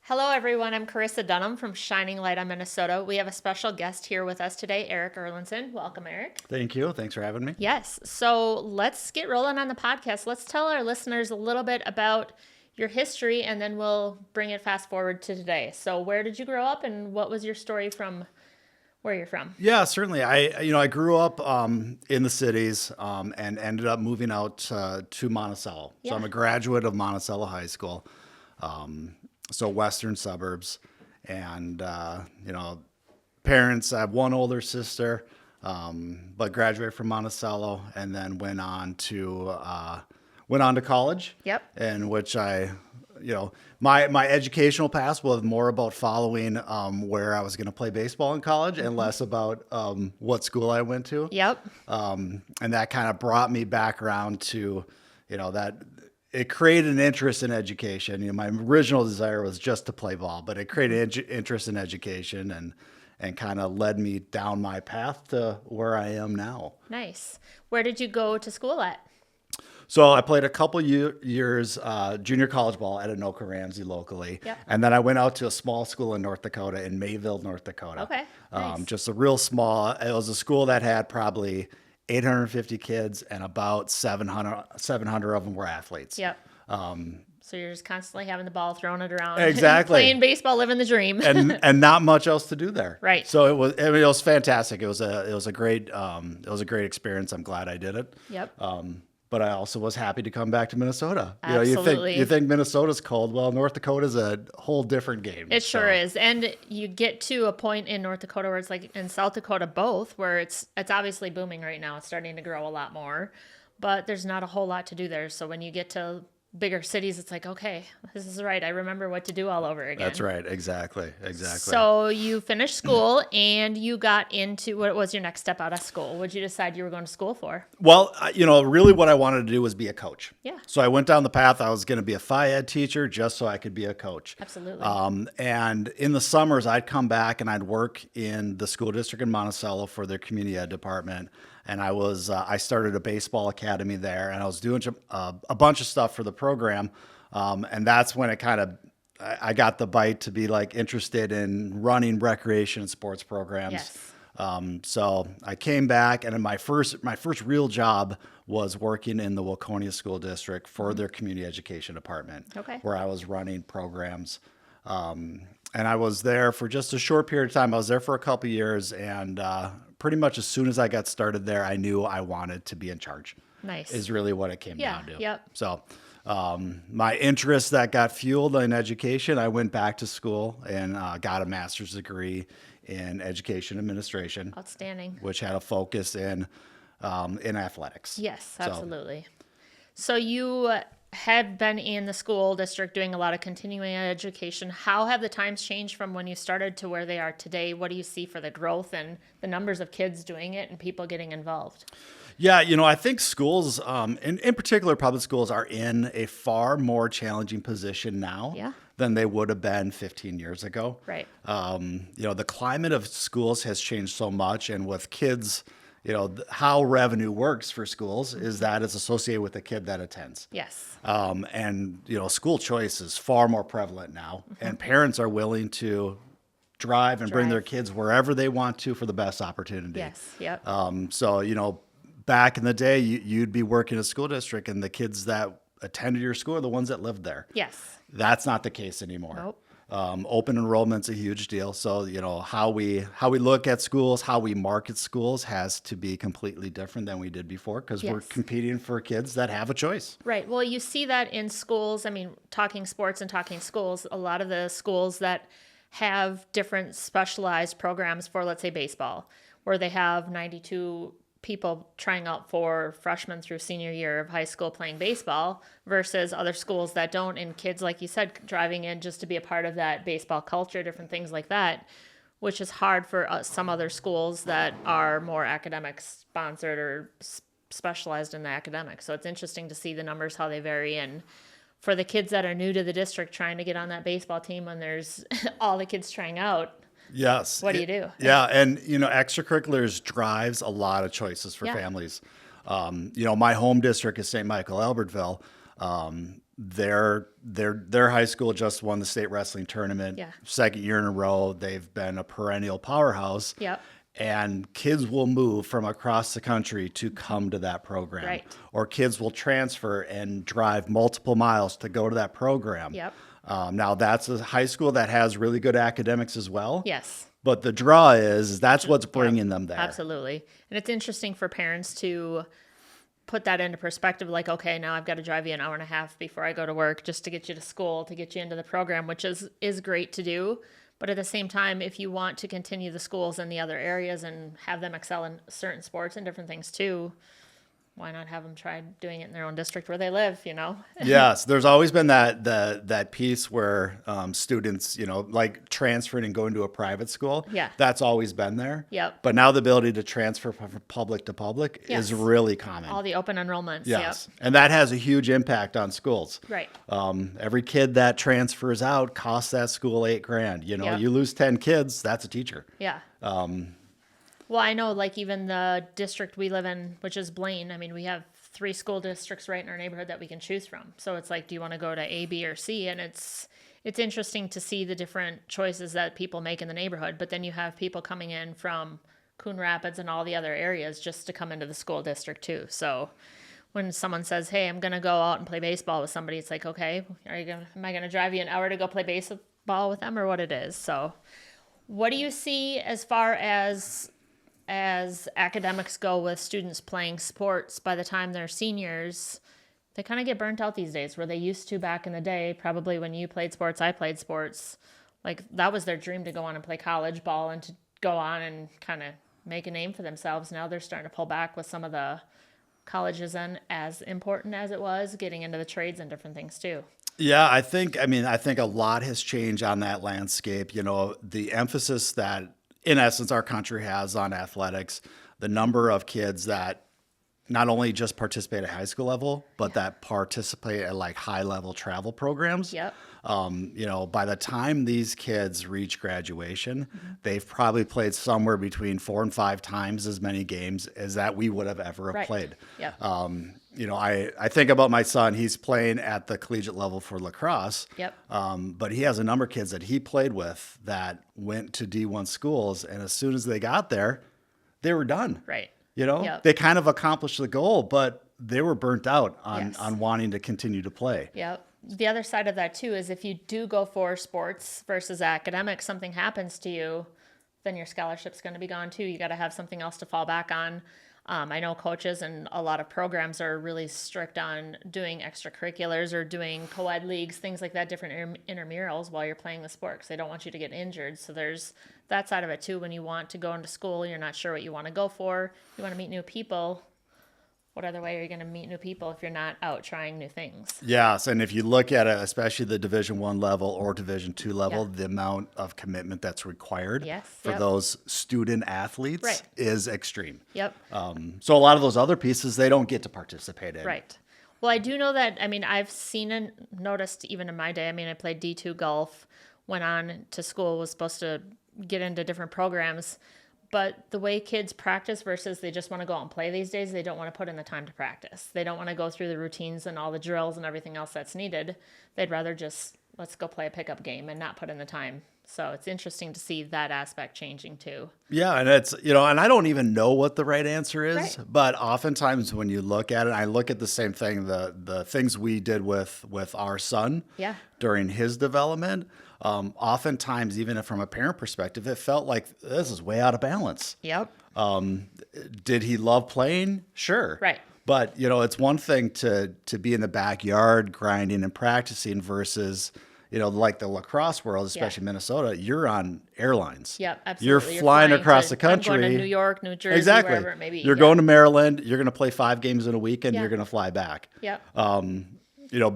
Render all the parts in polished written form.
Hello, everyone. I'm Karissa Dunham from Shining Light on Minnesota. We have a special guest here with us today, Eric Erlandson. Welcome, Eric. Thank you. Thanks for having me. Yes. So let's get rolling on the podcast. Let's tell our listeners a little bit about your history, and then we'll bring it fast forward to today. So where did you grow up, and what was your story from where you're from? Yeah, certainly. I grew up in the cities and ended up moving out to Monticello. So I'm a graduate of Monticello High School. So western suburbs, and parents. I have one older sister, but graduated from Monticello, and then went on to college. Yep. In which my educational path was more about following where I was going to play baseball in college, and less about what school I went to. Yep. And that kind of brought me back around to, that. It created an interest in education. My original desire was just to play ball, but it created interest in education and kind of led me down my path to where I am now. Nice. Where did you go to school at? So I played a couple years junior college ball at Anoka Ramsey locally. Yep. And then I went out to a small school in North Dakota, in Mayville, North Dakota. Okay. Nice. Just a real small, it was a school that had probably 850 kids, and about 700 of them were athletes. Yep. So you're just constantly having the ball, throwing it around. Exactly. Playing baseball, living the dream. and not much else to do there. Right. So it was fantastic. It was a great experience. I'm glad I did it. Yep. But I also was happy to come back to Minnesota. Absolutely. You think Minnesota's cold. Well, North Dakota's a whole different game. It sure is. And you get to a point in North Dakota where it's like in South Dakota both, where it's obviously booming right now. It's starting to grow a lot more, but there's not a whole lot to do there. So when you get to bigger cities, it's like, okay, this is right. I remember what to do all over again. That's right. Exactly. So you finished school and you got into, what was your next step out of school? What did you decide you were going to school for? Well, really what I wanted to do was be a coach. Yeah. So I went down the path. I was going to be a Phi Ed teacher just so I could be a coach. Absolutely. And in the summers, I'd come back and I'd work in the school district in Monticello for their community ed department. And I started a baseball academy there, and I was doing a bunch of stuff for the program. And that's when I got the bite to be like interested in running recreation and sports programs. Yes. So I came back, and my first real job was working in the Waconia School District for their community education department, where I was running programs. And I was there for just a short period of time. I was there for a couple of years, and pretty much as soon as I got started there, I knew I wanted to be in charge. Nice. Is really what it came down to. Yep. So my interest that got fueled in education, I went back to school and got a master's degree in education administration. Outstanding. Which had a focus in athletics. Yes, absolutely. So you had been in the school district doing a lot of continuing education. How have the times changed from when you started to where they are today? What do you see for the growth and the numbers of kids doing it and people getting involved? Yeah, I think schools, in particular public schools, are in a far more challenging position now than they would have been 15 years ago. Right. The climate of schools has changed so much, and with kids, how revenue works for schools is that it's associated with the kid that attends. Yes. And school choice is far more prevalent now, and parents are willing to drive and bring their kids wherever they want to for the best opportunity. Yes. Yep. So, back in the day, you'd be working in a school district, and the kids that attended your school are the ones that lived there. Yes. That's not the case anymore. Nope. Open enrollment's a huge deal. So, how we look at schools, how we market schools has to be completely different than we did before, because we're competing for kids that have a choice. Right. Well, you see that in schools. I mean, talking sports and talking schools, a lot of the schools that have different specialized programs for, let's say, baseball, where they have 92 people trying out for freshman through senior year of high school playing baseball versus other schools that don't, and kids, like you said, driving in just to be a part of that baseball culture, different things like that, which is hard for some other schools that are more academic sponsored or specialized in the academics. So it's interesting to see the numbers, how they vary. And for the kids that are new to the district trying to get on that baseball team when there's all the kids trying out, yes. What do you do? Yeah. And, extracurriculars drives a lot of choices for families. My home district is St. Michael, Albertville. their high school just won the state wrestling tournament, Yeah. second year in a row. They've been a perennial powerhouse. Yep. And kids will move from across the country to come to that program. Right. Or kids will transfer and drive multiple miles to go to that program. Yep. Now, that's a high school that has really good academics as well. Yes. But the draw is that's what's bringing them there. Absolutely. And it's interesting for parents to put that into perspective, like, okay, now I've got to drive you an hour and a half before I go to work just to get you to school, to get you into the program, which is great to do. But at the same time, if you want to continue the schools in the other areas and have them excel in certain sports and different things too, why not have them try doing it in their own district where they live, you know? Yes, there's always been that piece where students, like transferring and going to a private school. Yeah. That's always been there. Yep. But now the ability to transfer from public to public Yes. is really common. All the open enrollments. Yes. And that has a huge impact on schools. Right. Every kid that transfers out costs that school $8,000. Yep. You lose 10 kids, that's a teacher. Yeah. Well, I know, like, even the district we live in, which is Blaine, I mean, we have 3 school districts right in our neighborhood that we can choose from. So it's like, do you want to go to A, B, or C? And it's interesting to see the different choices that people make in the neighborhood. But then you have people coming in from Coon Rapids and all the other areas just to come into the school district too. So when someone says, hey, I'm going to go out and play baseball with somebody, it's like, okay, am I going to drive you an hour to go play baseball with them, or what it is? So what do you see as far as academics go with students playing sports by the time they're seniors? They kind of get burnt out these days, where they used to back in the day, probably when you played sports, I played sports. Like, that was their dream, to go on and play college ball and to go on and kind of make a name for themselves. Now they're starting to pull back with some of the colleges, and as important as it was, getting into the trades and different things too. Yeah, I think a lot has changed on that landscape. The emphasis that, in essence, our country has on athletics, the number of kids that not only just participate at high school level, but that participate at like high level travel programs. Yep. By the time these kids reach graduation, they've probably played somewhere between 4 and 5 times as many games as that we would have ever Right. played. Yep. I think about my son. He's playing at the collegiate level for lacrosse. Yep. But he has a number of kids that he played with that went to D1 schools, and as soon as they got there, they were done. Right. They kind of accomplished the goal, but they were burnt out Yes. on wanting to continue to play. Yep. The other side of that too is, if you do go for sports versus academics, something happens to you, then your scholarship's going to be gone too. You got to have something else to fall back on. I know coaches and a lot of programs are really strict on doing extracurriculars or doing co-ed leagues, things like that, different intramurals while you're playing the sport, because they don't want you to get injured. So there's that side of it too. When you want to go into school, you're not sure what you want to go for, you want to meet new people. What other way are you going to meet new people if you're not out trying new things? Yes, and if you look at it, especially the Division I level or Division II level, Yeah. the amount of commitment that's required Yes, for yep. those student athletes Right. is extreme. Yep. So a lot of those other pieces they don't get to participate in. Right. Well, I do know that, I've seen and noticed even in my day, I played D2 golf, went on to school, was supposed to get into different programs, but the way kids practice versus they just want to go out and play these days, they don't want to put in the time to practice. They don't want to go through the routines and all the drills and everything else that's needed. They'd rather just, let's go play a pickup game and not put in the time. So it's interesting to see that aspect changing too. Yeah, and it's, and I don't even know what the right answer is, Right. but oftentimes when you look at it, I look at the same thing, the things we did with our son Yeah. during his development. Oftentimes, even from a parent perspective, it felt like this is way out of balance. Yep. Did he love playing? Sure. Right. But, it's one thing to be in the backyard grinding and practicing versus, like the lacrosse world, especially Minnesota, you're on airlines. Yep, absolutely. You're flying across to, the country. I'm going to New York, New Jersey, Exactly. wherever it may be. You're Yeah. going to Maryland. You're going to play 5 games in a week, and Yeah. you're going to fly back. Yep.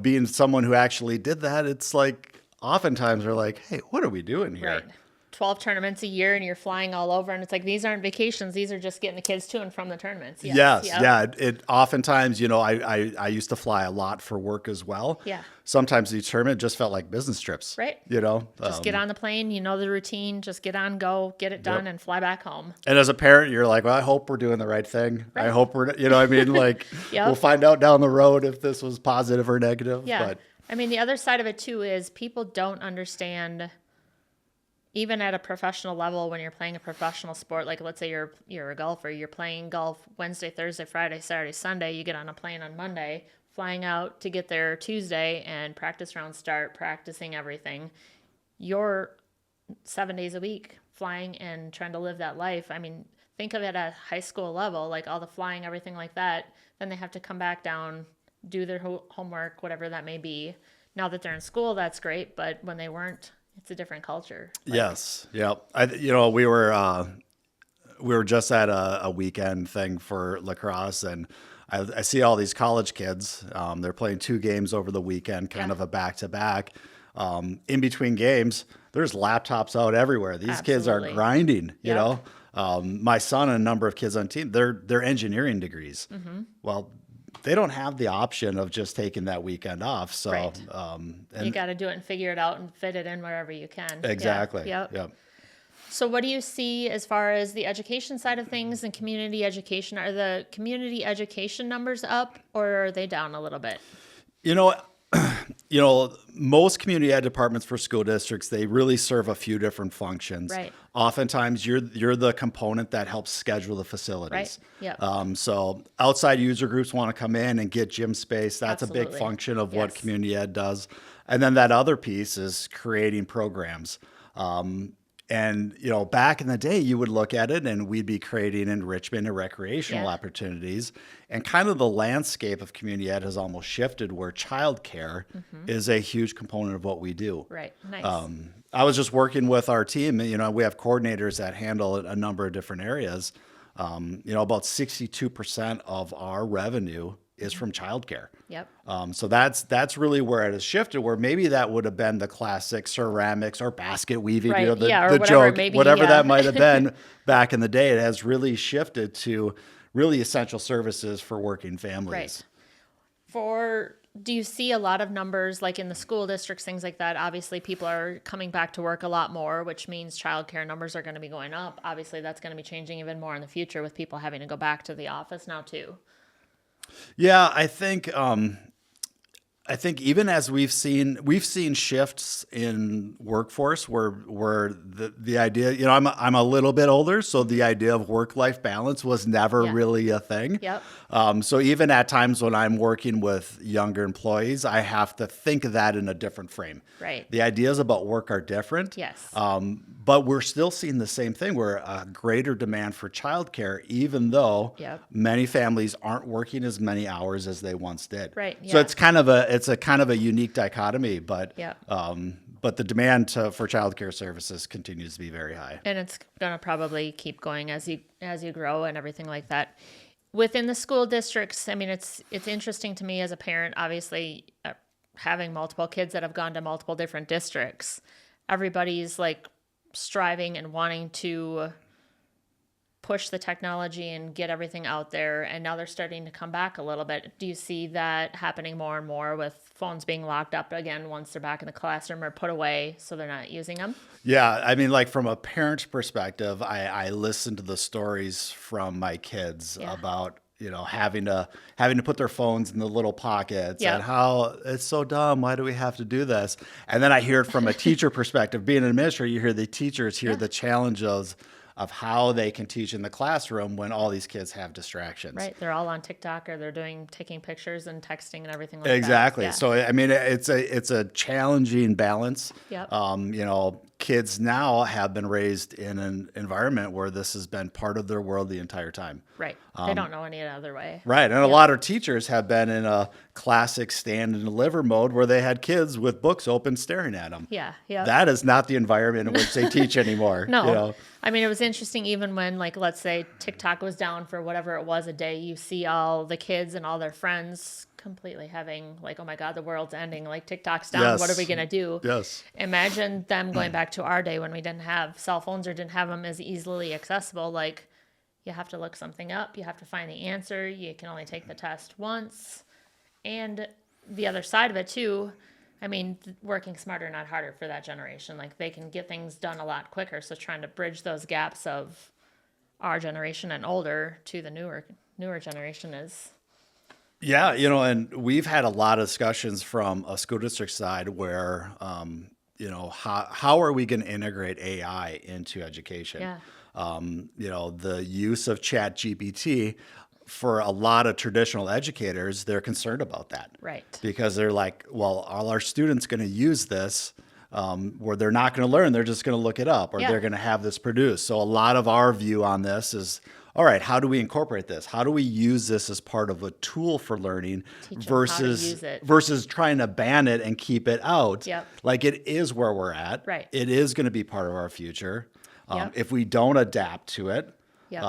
Being someone who actually did that, it's like oftentimes we're like, hey, what are we doing here? Right. 12 tournaments a year and you're flying all over, and it's like, these aren't vacations, these are just getting the kids to and from the tournaments. Yes, Yep. yeah. It oftentimes, I used to fly a lot for work as well. Yeah. Sometimes the tournament just felt like business trips. Right. Just get on the plane, the routine, just get on, go, get it done, and fly back home. And as a parent, you're like, well, I hope we're doing the right thing. I hope we're, like, Yep. we'll find out down the road if this was positive or negative. Yeah. But I mean, the other side of it too is people don't understand, even at a professional level, when you're playing a professional sport, like let's say you're a golfer, you're playing golf Wednesday, Thursday, Friday, Saturday, Sunday, you get on a plane on Monday, flying out to get there Tuesday and practice rounds start, practicing everything. You're 7 days a week flying and trying to live that life. I mean, think of it at high school level, like all the flying, everything like that. Then they have to come back down, do their homework, whatever that may be. Now that they're in school, that's great. But when they weren't, it's a different culture. Like, Yes. Yeah. We were just at a weekend thing for lacrosse, and I see all these college kids. They're playing 2 games over the weekend, kind Yeah. of a back to back. In between games, there's laptops out everywhere. These kids are Absolutely. grinding. You Yep. know, my son and a number of kids on team, they're engineering degrees. Well, they don't have the option of just taking that weekend off. So, Right. You and got to do it and figure it out and fit it in wherever you can. Yeah. exactly. Yep. Yep. So what do you see as far as the education side of things and community education? Are the community education numbers up, or are they down a little bit? You know, most community ed departments for school districts, they really serve a few different functions. Right. Oftentimes, you're the component that helps schedule the facilities. Right. Yep. So outside user groups want to come in and get gym space. That's a big Absolutely. function of what Yes. community ed does. And then that other piece is creating programs. And, back in the day, you would look at it and we'd be creating enrichment and recreational Yeah. opportunities. And kind of the landscape of community ed has almost shifted where childcare is a huge component of what we do. Right. Nice. I was just working with our team. We have coordinators that handle a number of different areas. About 62% of our revenue is from childcare. Yep. So that's really where it has shifted, where maybe that would have been the classic ceramics or basket weaving, Right, the, yeah, or the whatever, joke, maybe, whatever yeah. that might have been back in the day. It has really shifted to really essential services for working families. Right. Do you see a lot of numbers like in the school districts, things like that? Obviously, people are coming back to work a lot more, which means childcare numbers are going to be going up. Obviously, that's going to be changing even more in the future with people having to go back to the office now too. Yeah, I think even as we've seen shifts in workforce where the idea, I'm a little bit older, so the idea of work-life balance was never Yeah. really a thing. Yep. So even at times when I'm working with younger employees, I have to think of that in a different frame. Right. The ideas about work are different. Yes. But we're still seeing the same thing, where a greater demand for childcare, even though Yep. many families aren't working as many hours as they once did. Right, So yeah. it's a kind of a unique dichotomy, but Yep. but the demand for childcare services continues to be very high. And it's going to probably keep going as you grow and everything like that. Within the school districts, I mean, it's interesting to me as a parent, obviously, having multiple kids that have gone to multiple different districts. Everybody's like striving and wanting to push the technology and get everything out there, and now they're starting to come back a little bit. Do you see that happening more and more with phones being locked up again once they're back in the classroom or put away so they're not using them? Yeah, I mean, like from a parent's perspective, I listen to the stories from my kids Yeah. about having to put their phones in the little pockets Yeah. and how it's so dumb. Why do we have to do this? And then I hear it from a teacher perspective. Being an administrator, you hear the teachers hear Yeah. the challenges of how they can teach in the classroom when all these kids have distractions. Right. They're all on TikTok, or they're taking pictures and texting and everything like Exactly. that. Yeah. So I mean, it's a challenging balance. Yep. Kids now have been raised in an environment where this has been part of their world the entire time. Right. They don't know any other way. Right. And a lot of teachers have been in a classic stand and deliver mode where they had kids with books open staring at them. Yeah. Yeah. That is not the environment in which they teach anymore. No. I mean, it was interesting even when, like, let's say TikTok was down for whatever it was a day, you see all the kids and all their friends completely having, like, oh my God, the world's ending. Like, TikTok's down. Yes. What are we going to do? Yes. Imagine them going back to our day when we didn't have cell phones or didn't have them as easily accessible. Like, you have to look something up. You have to find the answer. You can only take the test once. And the other side of it, too, I mean, working smarter, not harder for that generation. Like, they can get things done a lot quicker. So trying to bridge those gaps of our generation and older to the newer generation is Yeah, and we've had a lot of discussions from a school district side where, how are we going to integrate AI into education? Yeah. The use of Chat GPT for a lot of traditional educators, they're concerned about that Right. because they're like, well, are our students going to use this where they're not going to learn? They're just going to look it up or Yeah. they're going to have this produced. So a lot of our view on this is, all right, how do we incorporate this? How do we use this as part of a tool for learning Teach them how to use it. versus trying to ban it and keep it out? Yep. Like it is where we're at. Right. It is going to be part of our future. Yep. If we don't adapt to it, Yep.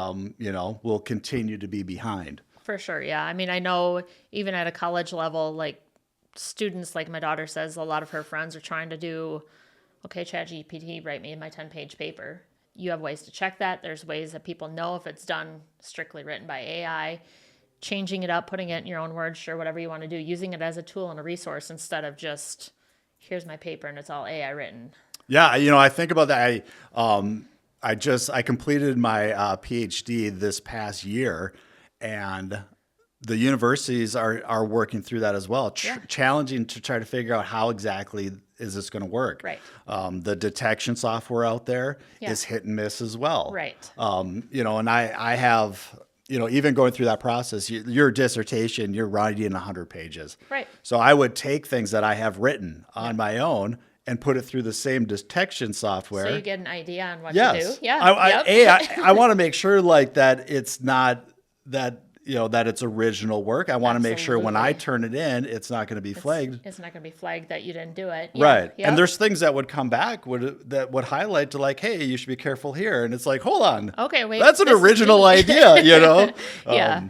we'll continue to be behind. For sure. Yeah. I mean, I know even at a college level, like students, like my daughter says, a lot of her friends are trying to do, okay, ChatGPT, write me my 10-page paper. You have ways to check that. There's ways that people know if it's done strictly written by AI, changing it up, putting it in your own words, sure, whatever you want to do, using it as a tool and a resource instead of just, here's my paper and it's all AI written. Yeah, I think about that. I completed my PhD this past year, and the universities are working through that as well, challenging to try to figure out how exactly is this going to work. Right. The detection software out there is hit and miss as well. Right. And I have, even going through that process, your dissertation, you're writing 100 pages. Right. So I would take things that I have written on my own and put it through the same detection software. So you get an idea on what to Yes. do. Yeah. I want to make sure like that it's not that, that it's original work. I want to make sure when I turn it in, it's not going to be flagged. It's not going to be flagged that you didn't do it. Yeah. Right. Yep. And there's things that would come back that would highlight to like, hey, you should be careful here. And it's like, hold on. Okay, wait. That's an this is original me. idea, Yeah.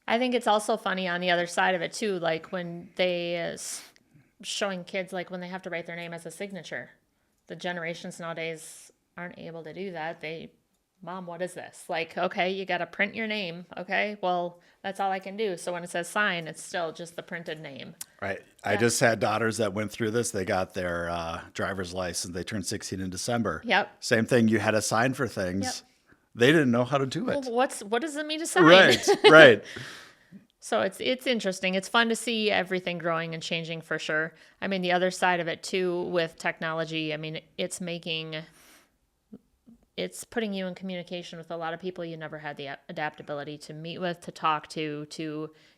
I think it's also funny on the other side of it too, like when they showing kids like when they have to write their name as a signature. The generations nowadays aren't able to do that. Mom, what is this? Like, okay, you got to print your name. Okay, well, that's all I can do. So when it says sign, it's still just the printed name. Right. I just had daughters that went through this. They got their driver's license. They turned 16 in December. Yep. Same thing. You had to sign for things. Yep. They didn't know how to do it. Well, what does it mean to sign? Right. Right. So it's interesting. It's fun to see everything growing and changing for sure. I mean, the other side of it too with technology, I mean, it's putting you in communication with a lot of people you never had the adaptability to meet with, to talk to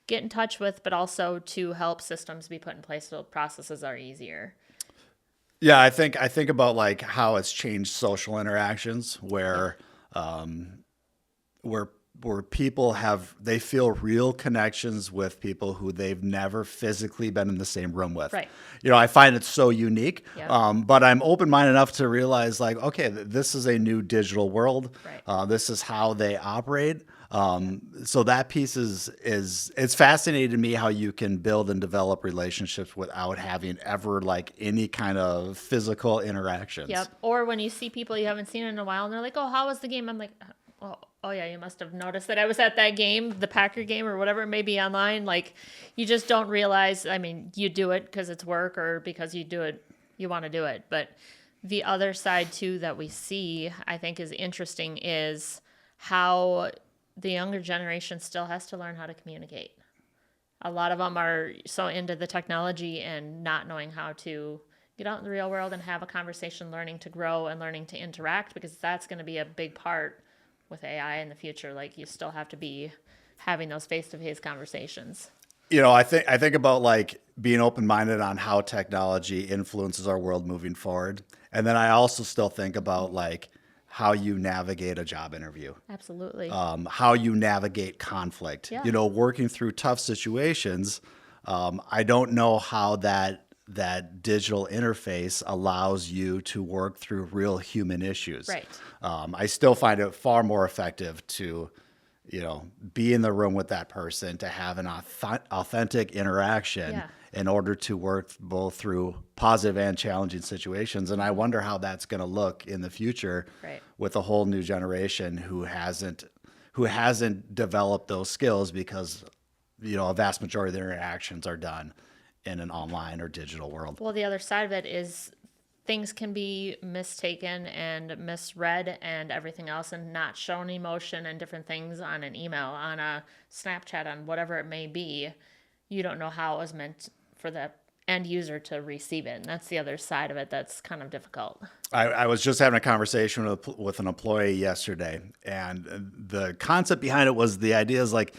get in touch with, but also to help systems be put in place so processes are easier. Yeah, I think about like how it's changed social interactions where people they feel real connections with people who they've never physically been in the same room with. Right. I find it so unique. Yeah. But I'm open-minded enough to realize like, okay, this is a new digital world. Right. This is how they operate. So that piece it's fascinating to me how you can build and develop relationships without having ever like any kind of physical interactions. Yep. Or when you see people you haven't seen in a while and they're like, oh, how was the game? I'm like, oh yeah, you must have noticed that I was at that game, the Packer game or whatever it may be online. Like you just don't realize, I mean, you do it because it's work or because you do it, you want to do it. But the other side too that we see, I think is interesting is how the younger generation still has to learn how to communicate. A lot of them are so into the technology and not knowing how to get out in the real world and have a conversation, learning to grow and learning to interact, because that's going to be a big part with AI in the future. Like you still have to be having those face-to-face conversations. I think about like being open-minded on how technology influences our world moving forward. And then I also still think about like how you navigate a job interview. Absolutely. How you navigate conflict. Yeah. Working through tough situations. I don't know how that digital interface allows you to work through real human issues. Right. I still find it far more effective to, be in the room with that person, to have an authentic interaction in order to work both through positive and challenging situations. And I wonder how that's going to look in the future with a whole new generation who hasn't developed those skills because, a vast majority of their interactions are done in an online or digital world. Well, the other side of it is things can be mistaken and misread and everything else, and not shown emotion and different things on an email, on a Snapchat, on whatever it may be. You don't know how it was meant for the end user to receive it. And that's the other side of it that's kind of difficult. I was just having a conversation with an employee yesterday, and the concept behind it was the idea is like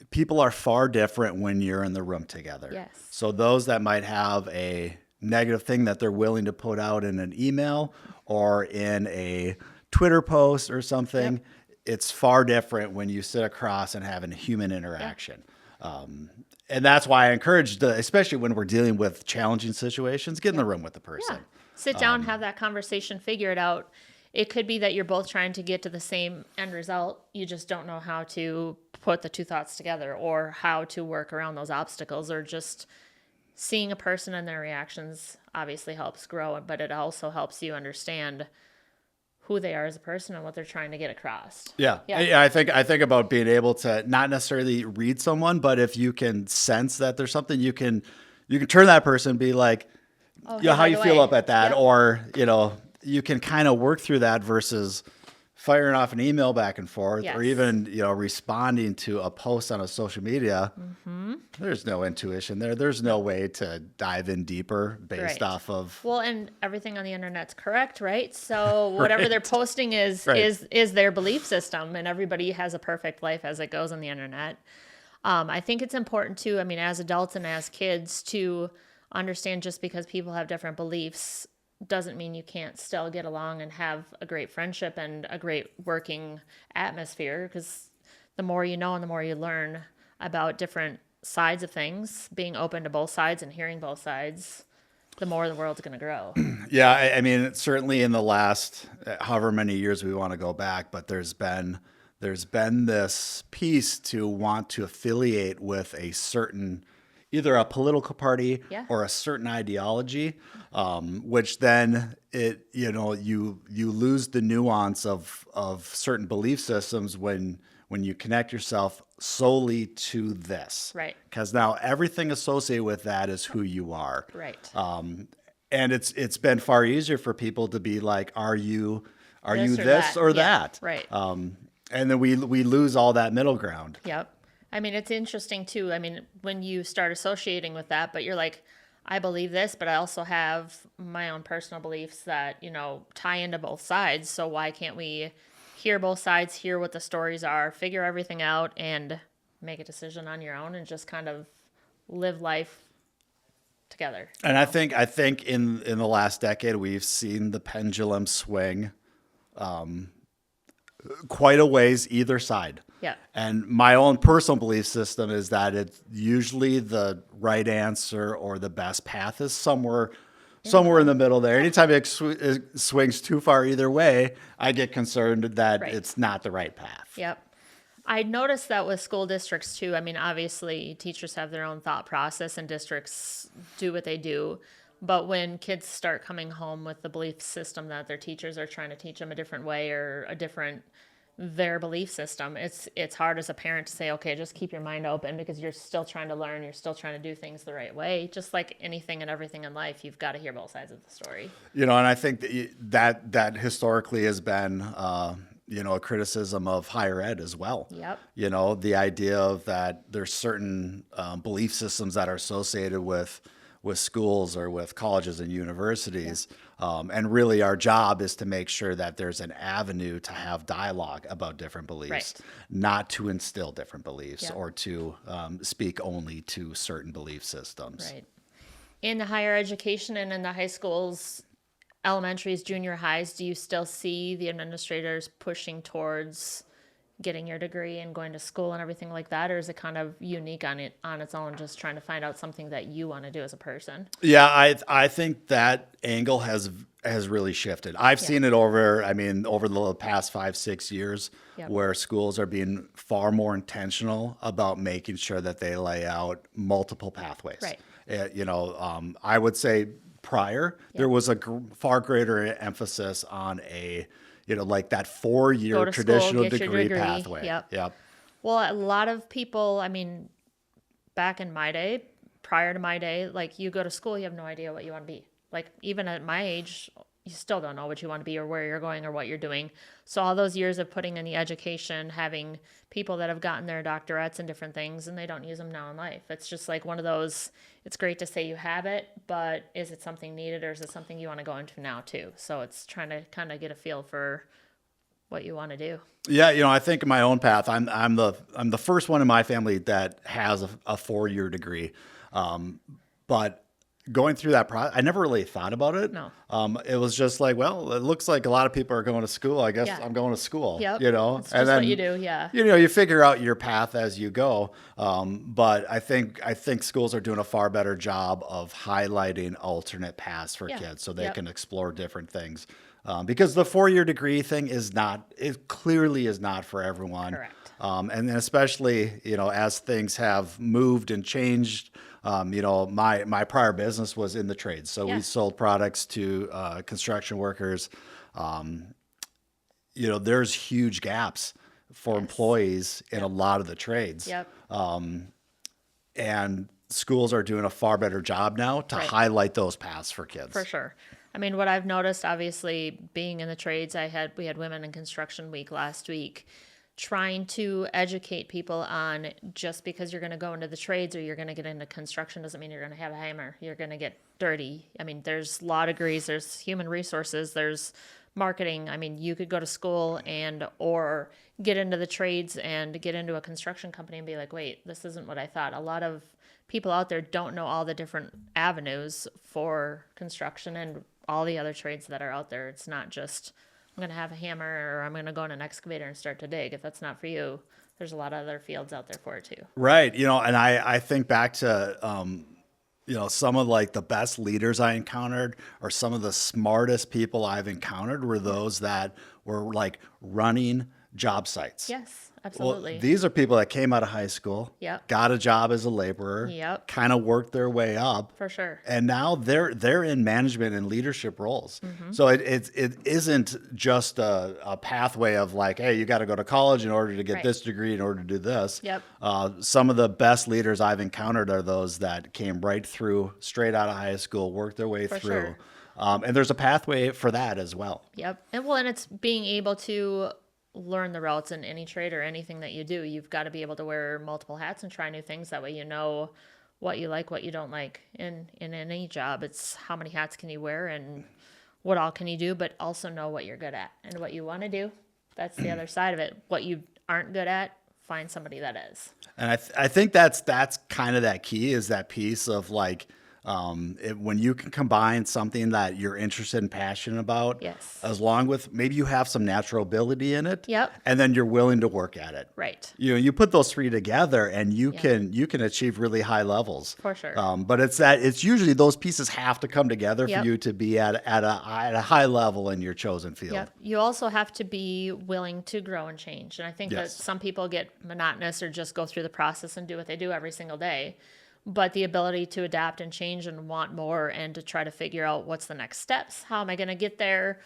people are far different when you're in the room together. Yes. So those that might have a negative thing that they're willing to put out in an email or in a Twitter post or something, Yep. it's far different when you sit across and have a human interaction. And that's why I encourage, especially when we're dealing with challenging situations, get in the room with the person. Yeah. Sit down, have that conversation, figure it out. It could be that you're both trying to get to the same end result. You just don't know how to put the two thoughts together, or how to work around those obstacles, or just seeing a person and their reactions obviously helps grow, but it also helps you understand who they are as a person and what they're trying to get across. Yeah. I think about being able to not necessarily read someone, but if you can sense that there's something, you can turn that person and be like, Hey, how you feel up at that, Yep. or you can kind of work through that versus firing off an email back and forth, Yes. or even responding to a post on a social media. There's no intuition there. There's no way to dive in deeper based Right. off of. Well, and everything on the internet's correct, right? So whatever they're posting is Right. is their belief system, and everybody has a perfect life as it goes on the internet. I think it's important too, I mean, as adults and as kids, to understand just because people have different beliefs doesn't mean you can't still get along and have a great friendship and a great working atmosphere, because the more you know and the more you learn about different sides of things, being open to both sides and hearing both sides, the more the world's going to grow. Yeah, I mean, certainly in the last however many years we want to go back, but there's been this piece to want to affiliate with a certain, either a political party Yeah. or a certain ideology, which then you lose the nuance of certain belief systems when you connect yourself solely to this. Right. Because now everything associated with that is who you are. Right. And it's been far easier for people to be like, are you This or this that. or Yeah, that? right. And then we lose all that middle ground. Yep. I mean, it's interesting too. I mean, when you start associating with that, but you're like, I believe this, but I also have my own personal beliefs that, tie into both sides. So why can't we hear both sides, hear what the stories are, figure everything out, and make a decision on your own and just kind of live life together? And I think in the last decade, we've seen the pendulum swing quite a ways either side. Yeah. And my own personal belief system is that it's usually the right answer or the best path is somewhere in the middle there. Anytime it swings too far either way, I get concerned that Right. it's not the right path. Yep. I noticed that with school districts too. I mean, obviously teachers have their own thought process and districts do what they do. But when kids start coming home with the belief system that their teachers are trying to teach them a different way or their belief system, it's hard as a parent to say, okay, just keep your mind open, because you're still trying to learn, you're still trying to do things the right way. Just like anything and everything in life, you've got to hear both sides of the story. And I think that historically has been a criticism of higher ed as well. Yep. The idea of that there's certain belief systems that are associated with schools or with colleges and universities. And really our job is to make sure that there's an avenue to have dialogue about different beliefs, Right. not to instill different beliefs Yeah. or to speak only to certain belief systems. Right. In the higher education and in the high schools, elementaries, junior highs, do you still see the administrators pushing towards getting your degree and going to school and everything like that? Or is it kind of unique on its own, just trying to find out something that you want to do as a person? Yeah, I think that angle has really shifted. I've seen it over the past 5-6 years, Yep. where schools are being far more intentional about making sure that they lay out multiple pathways. Right. I would say prior, there was a far greater emphasis on like that 4-year Go to school, traditional get your degree degree. pathway. Yep. Well, a lot of people, I mean, back in my day, prior to my day, like you go to school, you have no idea what you want to be. like even at my age, you still don't know what you want to be or where you're going or what you're doing. So all those years of putting in the education, having people that have gotten their doctorates and different things, and they don't use them now in life. It's just like one of those, it's great to say you have it, but is it something needed or is it something you want to go into now too? So it's trying to kind of get a feel for what you want to do. Yeah, I think in my own path, I'm the first one in my family that has a 4-year degree, but going through that process, I never really thought about it. No. It was just like, well, it looks like a lot of people are going to school. I guess Yeah. I'm going to school. Yep. It's just and then what you do. Yeah. you figure out your path as you go. But I think schools are doing a far better job of highlighting alternate paths for Yeah. kids so they Yep. can explore different things. Because the 4-year degree thing it clearly is not for everyone. Correct. And then especially, as things have moved and changed, my prior business was in the trades. So Yeah. we sold products to construction workers. There's huge gaps for employees in a lot of the trades. Yep. And schools are doing a far better job now to Right. highlight those paths for kids. For sure. I mean, what I've noticed, obviously, being in the trades, we had Women in Construction Week last week, trying to educate people on just because you're going to go into the trades or you're going to get into construction doesn't mean you're going to have a hammer. You're going to get dirty. I mean, there's law degrees, there's human resources, there's marketing. I mean, you could go to school or get into the trades and get into a construction company and be like, wait, this isn't what I thought. A lot of people out there don't know all the different avenues for construction and all the other trades that are out there. It's not just I'm going to have a hammer or I'm going to go on an excavator and start to dig. If that's not for you, there's a lot of other fields out there for it too. Right. And I think back to, some of like the best leaders I encountered or some of the smartest people I've encountered were those that were like running job sites. Yes, absolutely. Well, these are people that came out of high school, Yep. got a job as a laborer, Yep. kind of worked their way up. For sure. And now they're in management and leadership roles. Mm-hmm. So it isn't just a pathway of like, hey, you got to go to college in order to get Right. this degree in order to do this. Yep. Some of the best leaders I've encountered are those that came right through, straight out of high school, worked their way For through. sure. And there's a pathway for that as well. Yep. And it's being able to learn the routes in any trade or anything that you do. You've got to be able to wear multiple hats and try new things. That way you know what you like, what you don't like. In any job, it's how many hats can you wear and what all can you do, but also know what you're good at and what you want to do. That's the other side of it. What you aren't good at, find somebody that is. And I think that's kind of that key is that piece of like, when you can combine something that you're interested and passionate about, Yes. as long with maybe you have some natural ability in it, Yep. and then you're willing to work at it. Right. You put those three together, and you can achieve really high levels. For sure. But it's usually those pieces have to come together Yep. for you to be at a high level in your chosen field. Yep. You also have to be willing to grow and change. And I think that Yes. some people get monotonous or just go through the process and do what they do every single day. But the ability to adapt and change and want more and to try to figure out what's the next steps, how am I going to get there,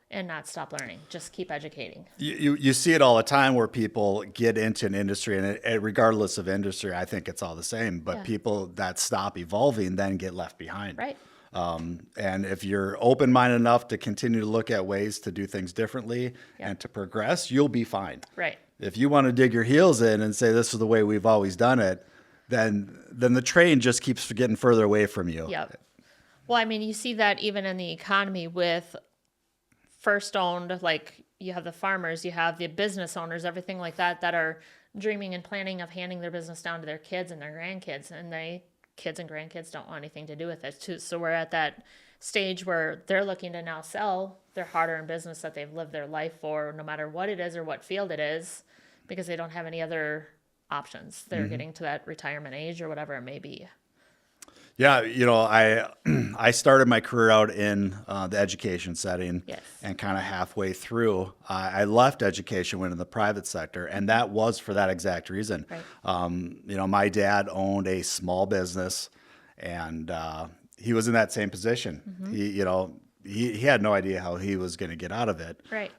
and not stop learning. Just keep educating. You see it all the time where people get into an industry, and regardless of industry, I think it's all the same. But Yeah. people that stop evolving then get left behind. Right. And if you're open-minded enough to continue to look at ways to do things differently and to progress, you'll be fine. Right. If you want to dig your heels in and say this is the way we've always done it, then the train just keeps getting further away from you. Yep. Well, I mean, you see that even in the economy with first owned, like you have the farmers, you have the business owners, everything like that are dreaming and planning of handing their business down to their kids and their grandkids, and kids and grandkids don't want anything to do with it too. So we're at that stage where they're looking to now sell their hard-earned business that they've lived their life for, no matter what it is or what field it is, because they don't have any other options. They're getting to that retirement age or whatever it may be. Yeah, I started my career out in the education setting, Yes. and kind of halfway through, I left education, went in the private sector, and that was for that exact reason. Right. My dad owned a small business, and he was in that same position. He had no idea how he was going to get out of it. Right.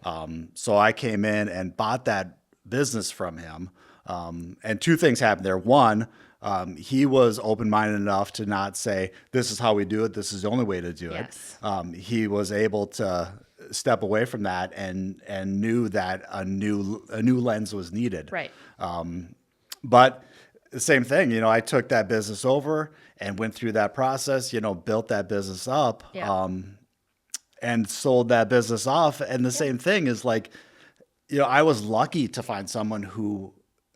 So I came in and bought that business from him, and two things happened there. One, He was open-minded enough to not say, this is how we do it, this is the only way to do Yes. it. He was able to step away from that and knew that a new lens was needed. Right. But the same thing, I took that business over and went through that process, built that business up, Yeah. and sold that business off. And the same thing is like, I was lucky to find someone who,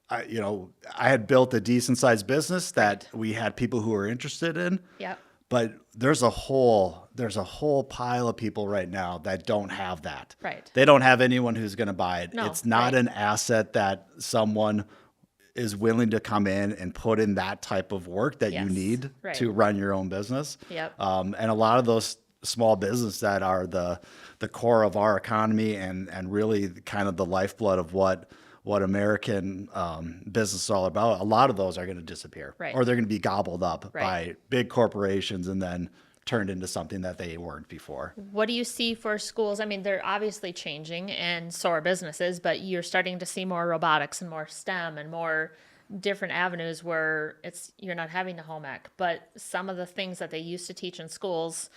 I had built a decent sized business that we had people who were interested in. Yep. But there's a whole pile of people right now that don't have that. Right. They don't have anyone who's going to buy it. No, It's not right. an asset that someone is willing to come in and put in that type of work that you Yes, need right. to run your own business. Yep. And a lot of those small business that are the core of our economy and really kind of the lifeblood of what American business is all about, a lot of those are going to disappear. Right. Or they're going to be gobbled up Right. by big corporations and then turned into something that they weren't before. What do you see for schools? I mean, they're obviously changing, and so are businesses, but you're starting to see more robotics and more STEM and more different avenues where you're not having the home ec, but some of the things that they used to teach in schools,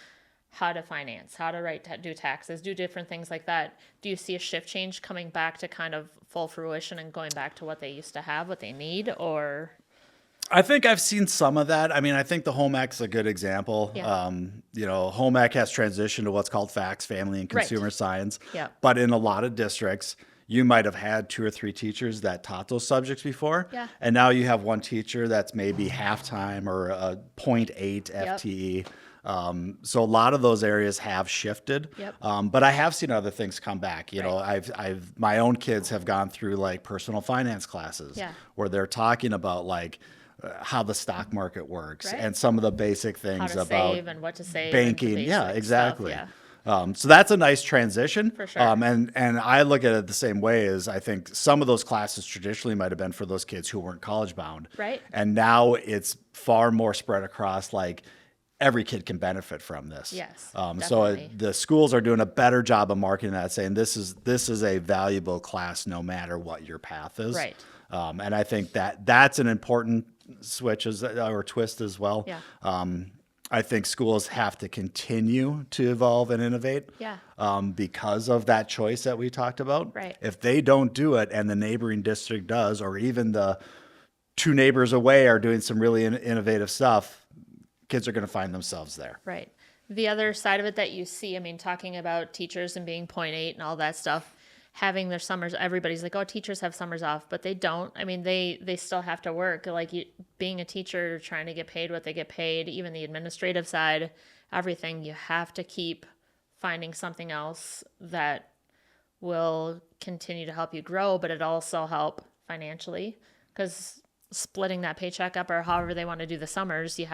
how to finance, how to do taxes, do different things like that. Do you see a shift change coming back to kind of full fruition and going back to what they used to have, what they need, or? I think I've seen some of that. I mean, I think the home ec's a good example. Yeah. Home ec has transitioned to what's called FACS, family and Right. consumer science. Yeah. But in a lot of districts, you might have had 2 or 3 teachers that taught those subjects before. Yeah. And now you have one teacher that's maybe half-time or a 0.8 Yep. FTE. So a lot of those areas have shifted. Yep. But I have seen other things come back. Right. I've my own kids have gone through like personal finance classes Yeah. where they're talking about like how the stock market works Right. and some of the basic things How to about save and what to save. banking. And Yeah, basic exactly. Stuff. So that's a nice transition. For sure. And I look at it the same way as I think some of those classes traditionally might have been for those kids who weren't college bound. Right. And now it's far more spread across, like every kid can benefit from this. Yes, So definitely. the schools are doing a better job of marketing that, saying this is a valuable class no matter what your path is. Right. And I think that's an important switch or twist as well. Yeah. I think schools have to continue to evolve and innovate. Yeah. Because of that choice that we talked about. Right. If they don't do it and the neighboring district does, or even the 2 neighbors away are doing some really innovative stuff, kids are going to find themselves there. Right. The other side of it that you see, I mean, talking about teachers and being 0.8 and all that stuff, having their summers, everybody's like, oh, teachers have summers off, but they don't. I mean, they still have to work. Like being a teacher, trying to get paid what they get paid, even the administrative side, everything, you have to keep finding something else that will continue to help you grow, but it also help financially, because splitting that paycheck up or however they want to do the summers, you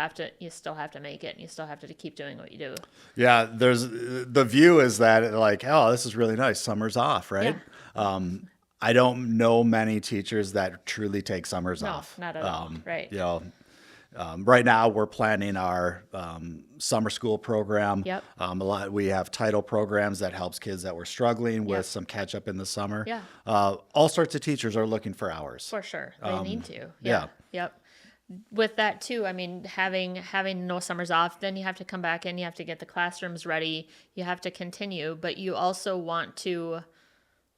still have to make it, and you still have to keep doing what you do. Yeah, there's the view is that like, oh, this is really nice. Summer's off, right? I don't know many teachers that truly take summers No, off. not at all. Right. Right now we're planning our summer school program. Yep. We have title programs that helps kids that were struggling with Yep. some catch up in the summer. Yeah. All sorts of teachers are looking for hours. For sure. They need to. yeah. Yep. With that too, I mean, having no summers off, then you have to come back in, you have to get the classrooms ready, you have to continue, but you also want to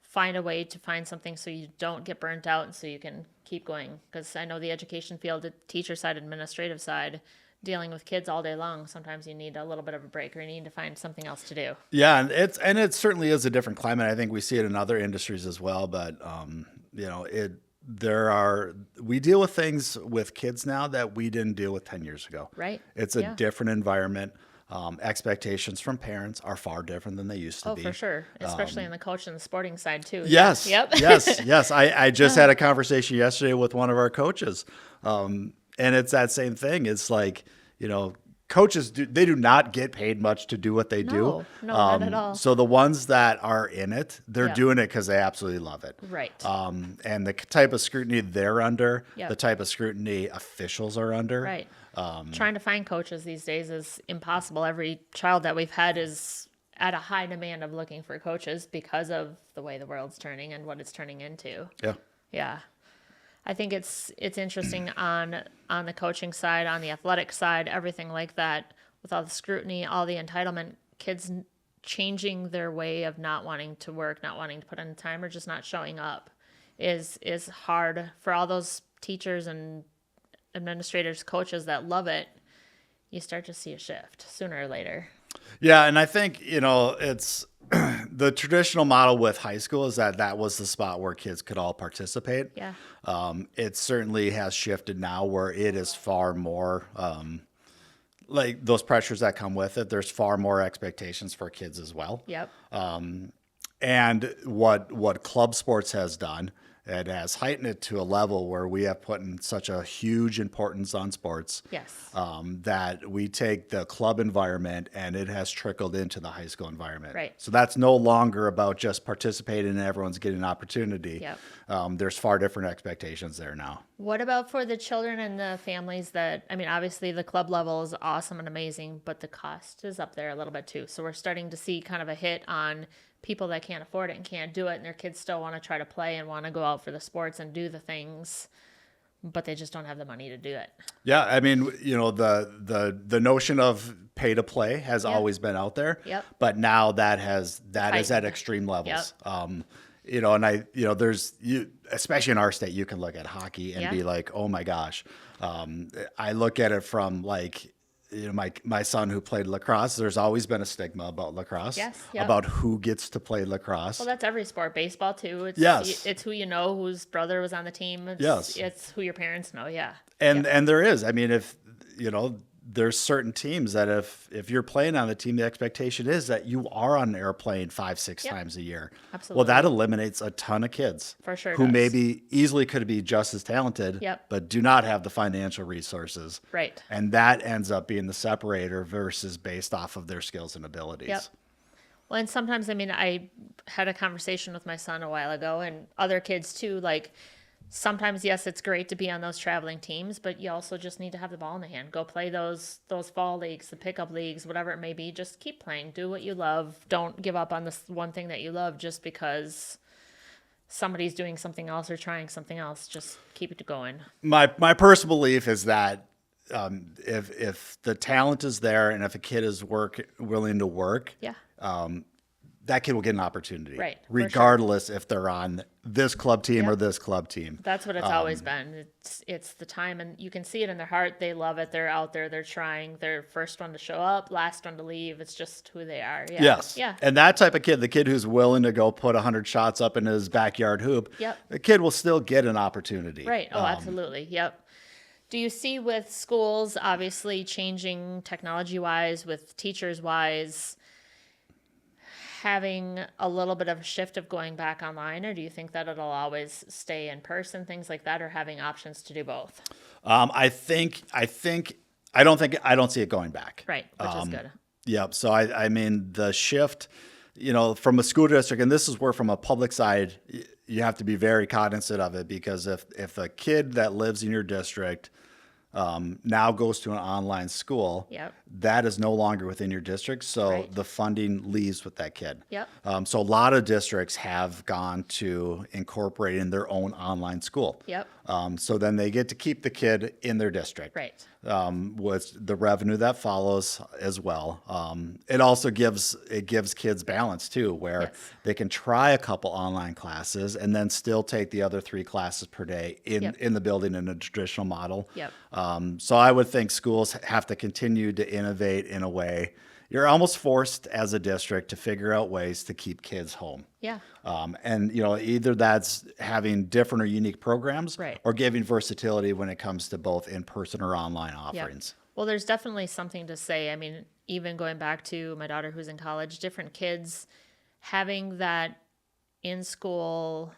find a way to find something so you don't get burnt out and so you can keep going. Because I know the education field, the teacher side, administrative side, dealing with kids all day long, sometimes you need a little bit of a break or you need to find something else to do. Yeah, and it certainly is a different climate. I think we see it in other industries as well, but we deal with things with kids now that we didn't deal with 10 years ago. Right. It's a Yeah. different environment. Expectations from parents are far different than they used to be. Oh, for sure. Especially in the coach and the sporting side too. Yes. Yep. yes. I just had a conversation yesterday with one of our coaches. And it's that same thing. It's like, coaches they do not get paid much to do what they do. No, not at all. So the ones that are in it, they're Yep. doing it because they absolutely love it. Right. And the type of scrutiny they're under, Yep. the type of scrutiny officials are under. Right. Trying to find coaches these days is impossible. Every child that we've had is at a high demand of looking for coaches because of the way the world's turning and what it's turning into. Yeah. Yeah. I think it's interesting on the coaching side, on the athletic side, everything like that, with all the scrutiny, all the entitlement, kids changing their way of not wanting to work, not wanting to put in the time, or just not showing up is hard for all those teachers and administrators, coaches that love it. You start to see a shift sooner or later. Yeah, and I think, it's the traditional model with high school is that was the spot where kids could all participate. Yeah. It certainly has shifted now where it is far more like those pressures that come with it. There's far more expectations for kids as well. Yep. And what club sports has done, it has heightened it to a level where we have put in such a huge importance on sports. Yes. That we take the club environment and it has trickled into the high school environment. Right. So that's no longer about just participating and everyone's getting an opportunity. Yep. There's far different expectations there now. What about for the children and the families that, I mean, obviously the club level is awesome and amazing, but the cost is up there a little bit too. So we're starting to see kind of a hit on people that can't afford it and can't do it, and their kids still want to try to play and want to go out for the sports and do the things, but they just don't have the money to do it. Yeah, I mean, the notion of pay to play has always been out there. Yep. But now that is at extreme levels. Yep. There's especially in our state, you can look at hockey and be like, oh my gosh. I look at it from like, my son who played lacrosse, there's always been a stigma about lacrosse, Yes, yep. about who gets to play lacrosse. Well, that's every sport. Baseball too. It's, Yes. It's who you know, whose brother was on the team. It's who your parents know. Yeah. And there is, I mean, if, there's certain teams that if you're playing on the team, the expectation is that you are on an airplane 5-6 times a year. Absolutely. Well, that eliminates a ton of kids For sure who does. maybe easily could be just as talented, but do not have the financial resources. Right. And that ends up being the separator versus based off of their skills and abilities. Yep. Well, and sometimes, I mean, I had a conversation with my son a while ago and other kids too, like, sometimes, yes, it's great to be on those traveling teams, but you also just need to have the ball in the hand. Go play those fall leagues, the pickup leagues, whatever it may be. Just keep playing. Do what you love. Don't give up on this one thing that you love just because somebody's doing something else or trying something else. Just keep it going. My personal belief is that if the talent is there and if a kid is willing to work, that kid will get an opportunity, right? Regardless if they're on this club team or this club team. That's what it's always been. It's the time, and you can see it in their heart. They love it. They're out there. They're trying. They're first one to show up, last one to leave. It's just who they are. Yeah. Yes. Yeah. And that type of kid, the kid who's willing to go put 100 shots up in his backyard hoop, the kid will still get an opportunity. Right. Oh, absolutely. Yep. Do you see with schools obviously changing technology-wise, with teachers-wise, having a little bit of a shift of going back online, or do you think that it'll always stay in person, things like that, or having options to do both? I don't see it going back. Right, which is good. Yep. So I mean the shift, from a school district, and this is where from a public side, you have to be very cognizant of it, because if a kid that lives in your district now goes to an online school, that is no longer within your district. So the funding leaves with that kid. So a lot of districts have gone to incorporating their own online school. So then they get to keep the kid in their district. Right. With the revenue that follows as well. It also gives kids balance too, where they can try a couple online classes and then still take the other 3 classes per day in the building in a traditional model. So I would think schools have to continue to innovate in a way. You're almost forced as a district to figure out ways to keep kids home. And either that's having different or unique programs, or giving versatility when it comes to both in-person or online offerings. Well, there's definitely something to say. I mean, even going back to my daughter who's in college, different kids having that in-school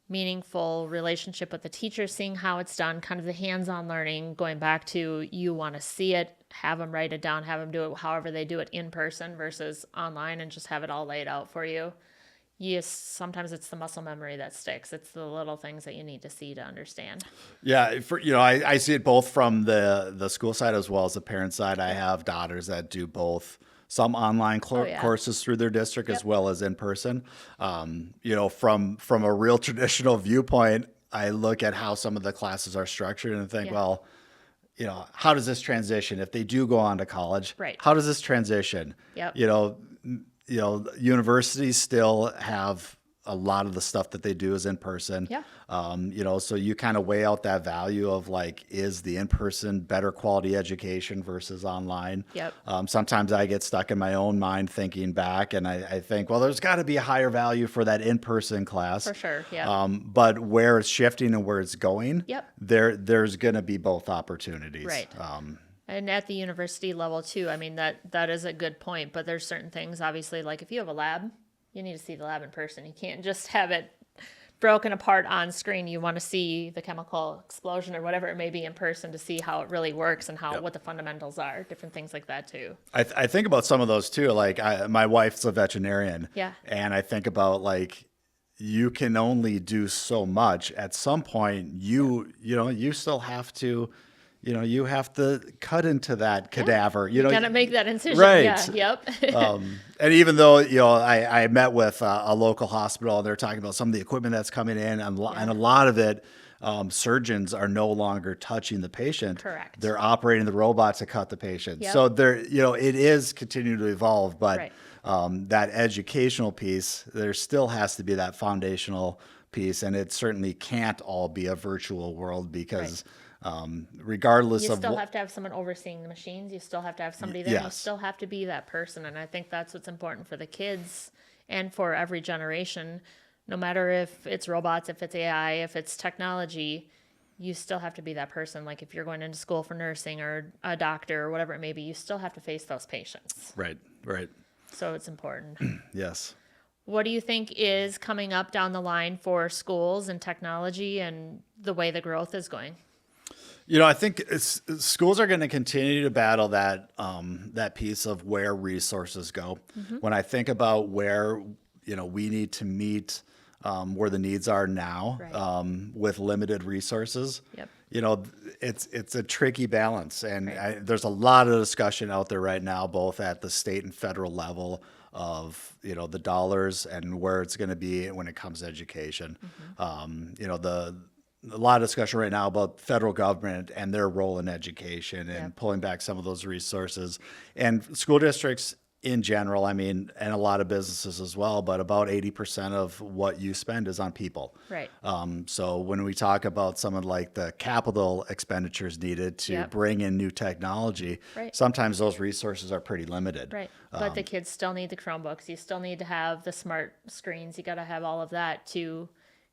meaningful relationship with the teacher, seeing how it's done, kind of the hands-on learning, going back to you want to see it, have them write it down, have them do it however they do it in person versus online, and just have it all laid out for you. Yes, sometimes it's the muscle memory that sticks. It's the little things that you need to see to understand. Yeah, I see it both from the school side as well as the parent side. I have daughters that do both. Some online courses through their district as well as in person. From a real traditional viewpoint, I look at how some of the classes are structured and think, Yeah. well, how does this transition if they do go on to college? Right. How does this transition? Yep. Universities still have a lot of the stuff that they do is in person. Yeah. So you kind of weigh out that value of like, is the in-person better quality education versus online? Yep. Sometimes I get stuck in my own mind thinking back, and I think, well, there's got to be a higher value for that in-person class. For sure. Yeah. But where it's shifting and where it's going, Yep. there's going to be both opportunities. Right. And at the university level too, I mean, that is a good point, but there's certain things, obviously, like if you have a lab, you need to see the lab in person. You can't just have it broken apart on screen. You want to see the chemical explosion or whatever it may be in person to see how it really works and what the fundamentals are, different things like that too. I think about some of those too. Like my wife's a veterinarian. Yeah. And I think about like, you can only do so much. At some point, you still have to, you have to cut into that cadaver. You gotta make that incision. Right. Yeah. Yep. And even though, I met with a local hospital and they're talking about some of the equipment that's coming in and a lot of it, surgeons are no longer touching the patient. Correct. They're operating the robot to cut the patient. Yep. So it is continuing to evolve, but Right. That educational piece, there still has to be that foundational piece, and it certainly can't all be a virtual world because regardless You of still have to have someone overseeing the machines. You still have to have somebody there. You Yes. still have to be that person. And I think that's what's important for the kids and for every generation. No matter if it's robots, if it's AI, if it's technology, you still have to be that person. Like if you're going into school for nursing or a doctor or whatever it may be, you still have to face those patients. Right. So it's important. Yes. What do you think is coming up down the line for schools and technology and the way the growth is going? I think schools are going to continue to battle that piece of where resources go. Mm-hmm. When I think about where we need to meet where the needs are now, Right. with limited resources. Yep. It's a tricky balance, and Right. there's a lot of discussion out there right now, both at the state and federal level, of the dollars and where it's going to be when it comes to education. A lot of discussion right now about federal government and their role in education and Yep. pulling back some of those resources, and school districts in general. I mean, and a lot of businesses as well, but about 80% of what you spend is on people. Right. So when we talk about some of like the capital expenditures needed to Yep. bring in new technology, Right. sometimes those resources are pretty limited. Right. But the kids still need the Chromebooks. You still need to have the smart screens. You got to have all of that to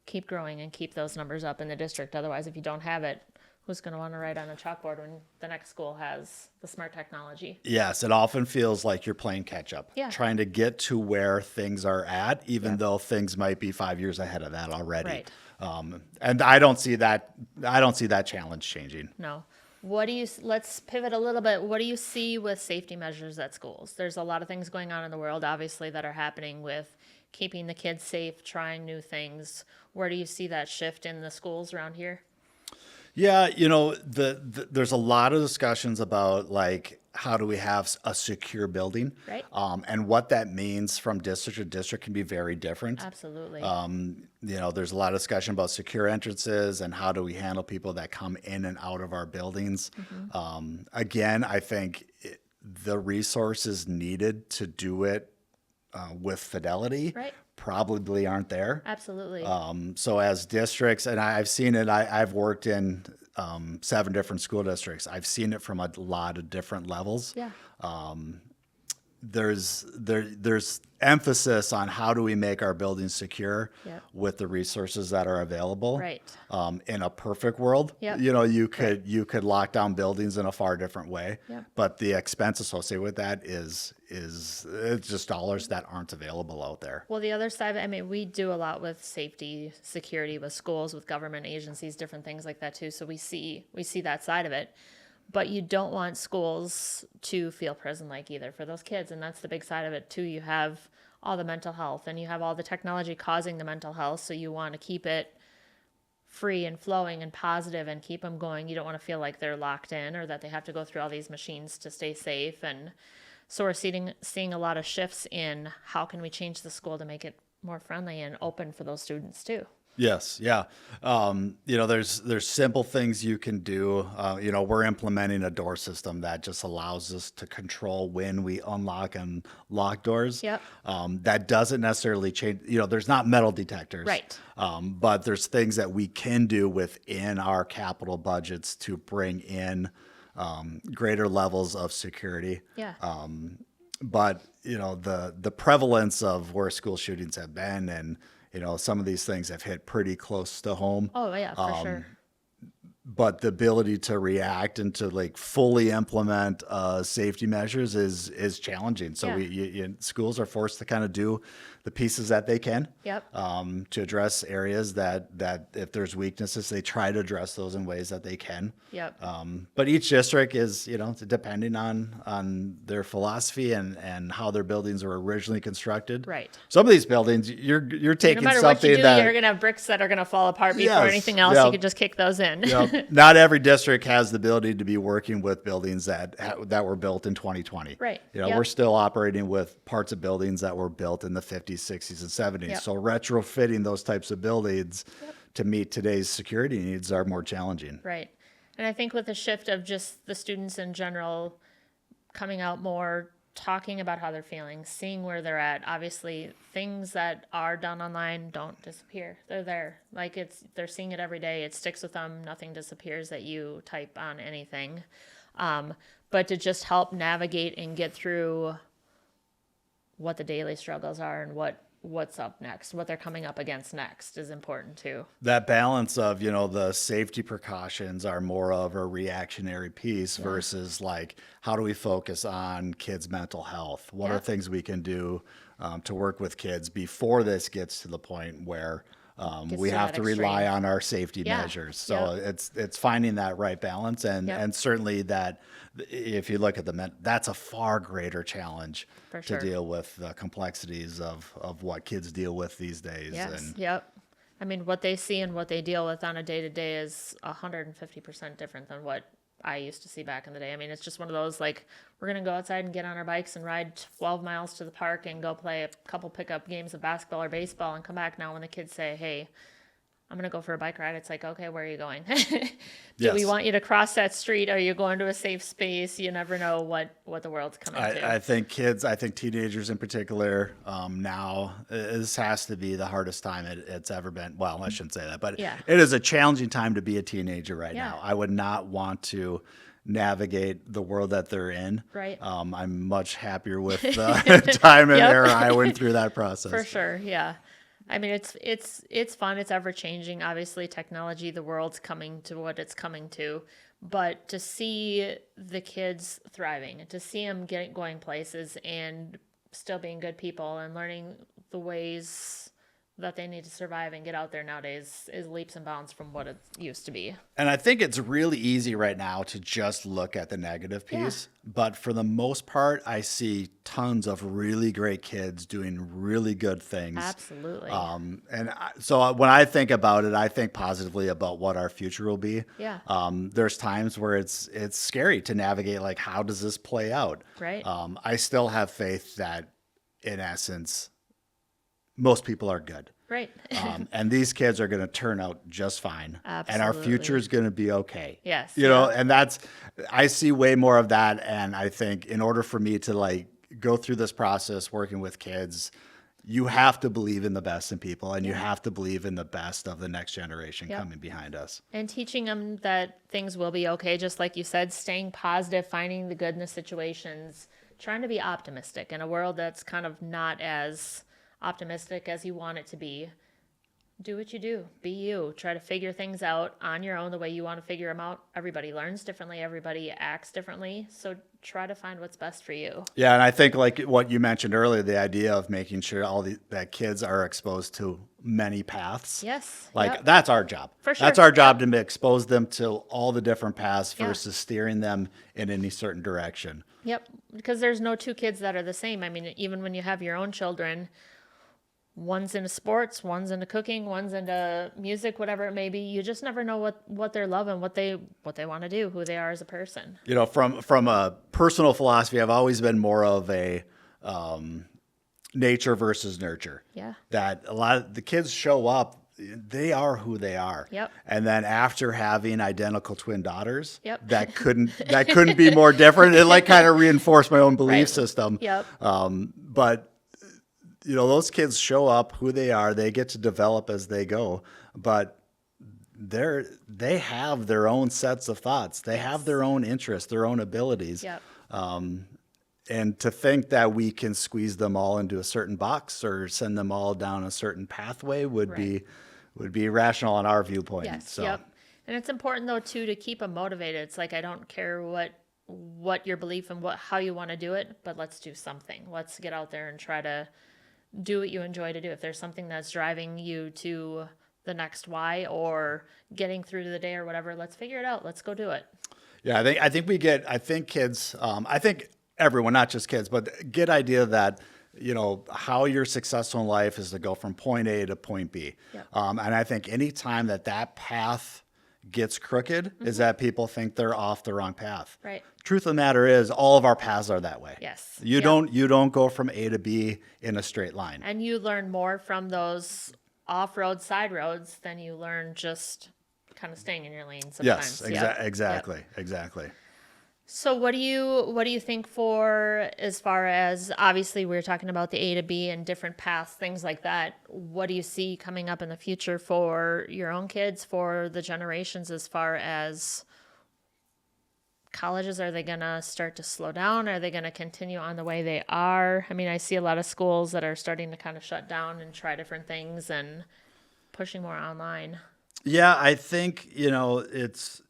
keep growing and keep those numbers up in the district. Otherwise, if you don't have it, who's going to want to write on a chalkboard when the next school has the smart technology? Yes, it often feels like you're playing catch up, Yeah. trying to get to where things are at, even Yeah. though things might be 5 years ahead of that already. Right. And I don't see that. I don't see that challenge changing. No. Let's pivot a little bit. What do you see with safety measures at schools? There's a lot of things going on in the world, obviously, that are happening with keeping the kids safe, trying new things. Where do you see that shift in the schools around here? Yeah, there's a lot of discussions about like how do we have a secure building, Right. And what that means from district to district can be very different. Absolutely. There's a lot of discussion about secure entrances and how do we handle people that come in and out of our buildings. Again, I think the resources needed to do it with fidelity Right. probably aren't there. Absolutely. So as districts, and I've seen it, I've worked in 7 different school districts. I've seen it from a lot of different levels. Yeah. There's emphasis on how do we make our buildings secure Yep. with the resources that are available. Right. In a perfect world, Yep. you could lock down buildings in a far different way. Yep. But the expense associated with that is it's just dollars that aren't available out there. Well, the other side, I mean, we do a lot with safety, security, with schools, with government agencies, different things like that too. So we see that side of it. But you don't want schools to feel prison-like either for those kids, and that's the big side of it too. You have all the mental health, and you have all the technology causing the mental health, so you want to keep it free and flowing and positive and keep them going. You don't want to feel like they're locked in or that they have to go through all these machines to stay safe. And so we're seeing a lot of shifts in how can we change the school to make it more friendly and open for those students too. Yes, yeah. There's simple things you can do. We're implementing a door system that just allows us to control when we unlock and lock doors. Yep. That doesn't necessarily change. There's not metal detectors, Right. but there's things that we can do within our capital budgets to bring in greater levels of security. Yeah. But the prevalence of where school shootings have been, and some of these things have hit pretty close to home. Oh, yeah, for sure. But the ability to react and to like fully implement safety measures is challenging. So Yeah. schools are forced to kind of do the pieces that they can, Yep. to address areas that if there's weaknesses, they try to address those in ways that they can. Yep. But each district is, depending on their philosophy and how their buildings were originally constructed. Right. Some of these buildings, you're No taking matter what you something do, that you're going to have bricks that are going to fall apart before Yes, anything else. yeah. You can just kick those in. Not every district has the ability to be working with buildings that were built in 2020. Right. We're still operating with parts of buildings that were built in the 50s, 60s, and 70s. Yep. So retrofitting those types of buildings to meet today's security needs are more challenging. Right. And I think with the shift of just the students in general coming out more, talking about how they're feeling, seeing where they're at, obviously things that are done online don't disappear. They're there. Like they're seeing it every day. It sticks with them. Nothing disappears that you type on anything. But to just help navigate and get through what the daily struggles are and what's up next, what they're coming up against next is important too. That balance of, the safety precautions are more of a reactionary piece versus like, how do we focus on kids' mental health? What are things we can do to work with kids before this gets to the point where we to have that to rely extreme. on our safety measures. So it's finding that right balance, and certainly that if you look at that's a far greater challenge For to sure. deal with the complexities of what kids deal with these days. Yes. And Yep. I mean, what they see and what they deal with on a day to day is 150% different than what I used to see back in the day. I mean, it's just one of those like, we're going to go outside and get on our bikes and ride 12 miles to the park and go play a couple pickup games of basketball or baseball and come back. Now, when the kids say, hey, I'm going to go for a bike ride, it's like, okay, where are you going? Do we Yes. want you to cross that street? Are you going to a safe space? You never know what the world's coming to. I think teenagers in particular, now this has to be the hardest time it's ever been. Well, I shouldn't say that, but Yeah. it is a challenging time to be a teenager right Yeah. now. I would not want to navigate the world that they're in. Right. I'm much happier with the time and Yep. era I went through that process. For sure, yeah. I mean, it's fun. It's ever changing. Obviously, technology, the world's coming to what it's coming to. But to see the kids thriving, to see them going places and still being good people and learning the ways that they need to survive and get out there nowadays is leaps and bounds from what it used to be. And I think it's really easy right now to just look at the negative piece. But for the most part, I see tons of really great kids doing really good things. Absolutely. So when I think about it, I think positively about what our future will be. Yeah. There's times where it's scary to navigate, like, how does this play out? Right. I still have faith that, in essence, most people are good. Right. And these kids are going to turn out just fine. And our Absolutely. future is going to be okay. Yes, And I see way more of that. And I think in order for me to like go through this process working with kids, you have to believe in the best in people, and you have to believe in the best of the next generation coming behind us. And teaching them that things will be okay, just like you said, staying positive, finding the good in the situations, trying to be optimistic in a world that's kind of not as optimistic as you want it to be. Do what you do. Be you. Try to figure things out on your own the way you want to figure them out. Everybody learns differently. Everybody acts differently. So try to find what's best for you. Yeah, and I think like what you mentioned earlier, the idea of making sure that kids are exposed to many paths. Yes. Like Yep. that's our job. For sure. That's our job to expose them to all the different paths Yeah. versus steering them in any certain direction. Yep. Because there's no two kids that are the same. I mean, even when you have your own children, one's into sports, one's into cooking, one's into music, whatever it may be. You just never know what they're loving, what they want to do, who they are as a person. From a personal philosophy, I've always been more of a nature versus nurture. Yeah. That a lot of the kids show up they are who they are. Yep. And then after having identical twin daughters, Yep. that couldn't be more different. It like kind of reinforced my own belief Right. system. Yep. But those kids show up who they are. They get to develop as they go, but they have their own sets of thoughts. They have their own interests, their own abilities. Yep. And to think that we can squeeze them all into a certain box or send them all down a certain pathway would be irrational in our viewpoint. Yes. So. Yep. And it's important though too to keep them motivated. It's like I don't care what your belief and how you want to do it, but let's do something. Let's get out there and try to do what you enjoy to do. If there's something that's driving you to the next why or getting through the day or whatever, let's figure it out. Let's go do it. Yeah, I think kids, I think everyone, not just kids, but get idea that, how you're successful in life is to go from point A to point B. Yep. And I think any time that path gets crooked is that people think they're off the wrong path. Right. Truth of the matter is all of our paths are that way. Yes. You Yep. don't go from A to B in a straight line. And you learn more from those off-road side roads than you learn just kind of staying in your lane sometimes. Yes, Yep. exactly, Yep. exactly. So what do you think for, as far as, obviously we were talking about the A to B and different paths, things like that. What do you see coming up in the future for your own kids, for the generations, as far as colleges? Are they going to start to slow down? Are they going to continue on the way they are? I mean, I see a lot of schools that are starting to kind of shut down and try different things and pushing more online. Yeah, I think, it's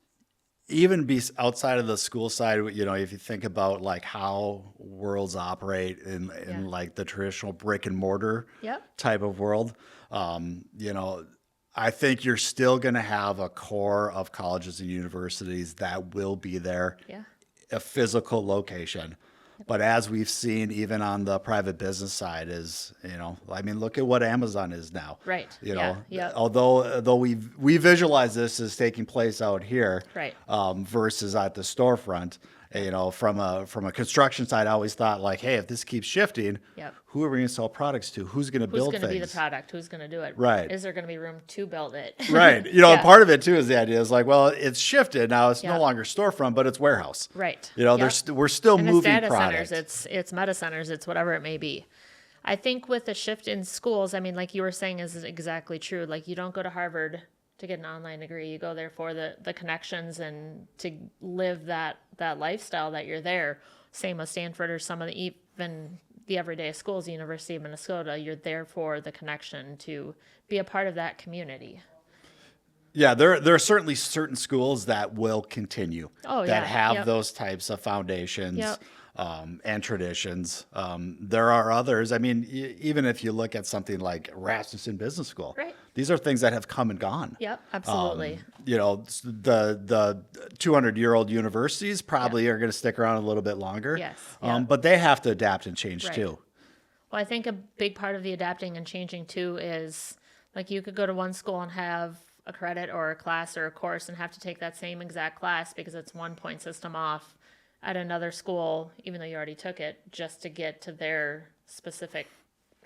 even be outside of the school side, if you think about like how worlds operate in like the traditional brick and mortar Yep. type of world, I think you're still going to have a core of colleges and universities that will be there, Yeah. a physical location. But as we've seen, even on the private business side, look at what Amazon is now. Right. Yeah. Although we visualize this as taking place out here, Right. Versus at the storefront. From a construction side, I always thought like, hey, if this keeps shifting, Yep. who are we going to sell products to? Who's going to Who's build going to be the things? product? Who's going to do it? Right. Is there going to be room to build it? Right. Yeah. Part of it too is the idea is like, well, it's shifted now. It's no Yep. longer storefront, but it's warehouse. Right. We're still And it's moving data product. centers, it's meta centers, it's whatever it may be. I think with the shift in schools, I mean, like you were saying, is exactly true. Like you don't go to Harvard to get an online degree. You go there for the connections and to live that lifestyle that you're there. Same with Stanford or some of even the everyday schools, University of Minnesota. You're there for the connection to be a part of that community. Yeah, there are certainly certain schools that will continue that have Yep. those types of foundations Yep. and traditions. There are others. I mean, even if you look at something like Rasmussen Business School, Right. these are things that have come and gone. Yep, absolutely. The 200-year-old universities probably are going to stick around a little bit longer. Yes, yep. But they have to adapt and change Right. too. Well, I think a big part of the adapting and changing too is like you could go to one school and have a credit or a class or a course and have to take that same exact class because it's 1 point system off at another school, even though you already took it, just to get to their specific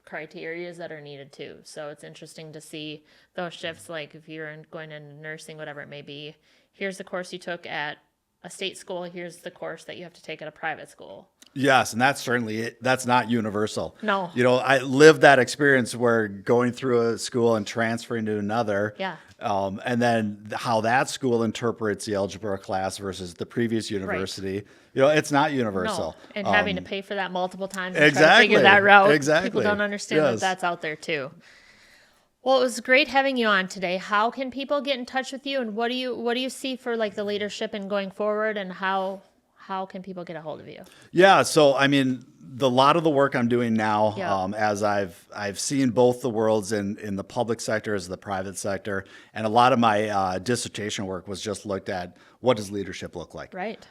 criteria that are needed too. So it's interesting to see those shifts. Like if you're going into nursing, whatever it may be, here's the course you took at a state school, here's the course that you have to take at a private school. Yes, and that's not universal. No. I lived that experience where going through a school and transferring to another. Yeah. And then how that school interprets the algebra class versus the previous university. It's not universal. No, and having to pay for that multiple times and try to Exactly. figure that route. Exactly. People don't understand that Yes. that's out there too. Well, it was great having you on today. How can people get in touch with you, and what do you see for like the leadership and going forward, and how can people get a hold of you? Yeah, so I mean, a lot of the work I'm doing now, Yeah. as I've seen both the worlds in the public sector as the private sector, and a lot of my dissertation work was just looked at what does leadership look like, Right.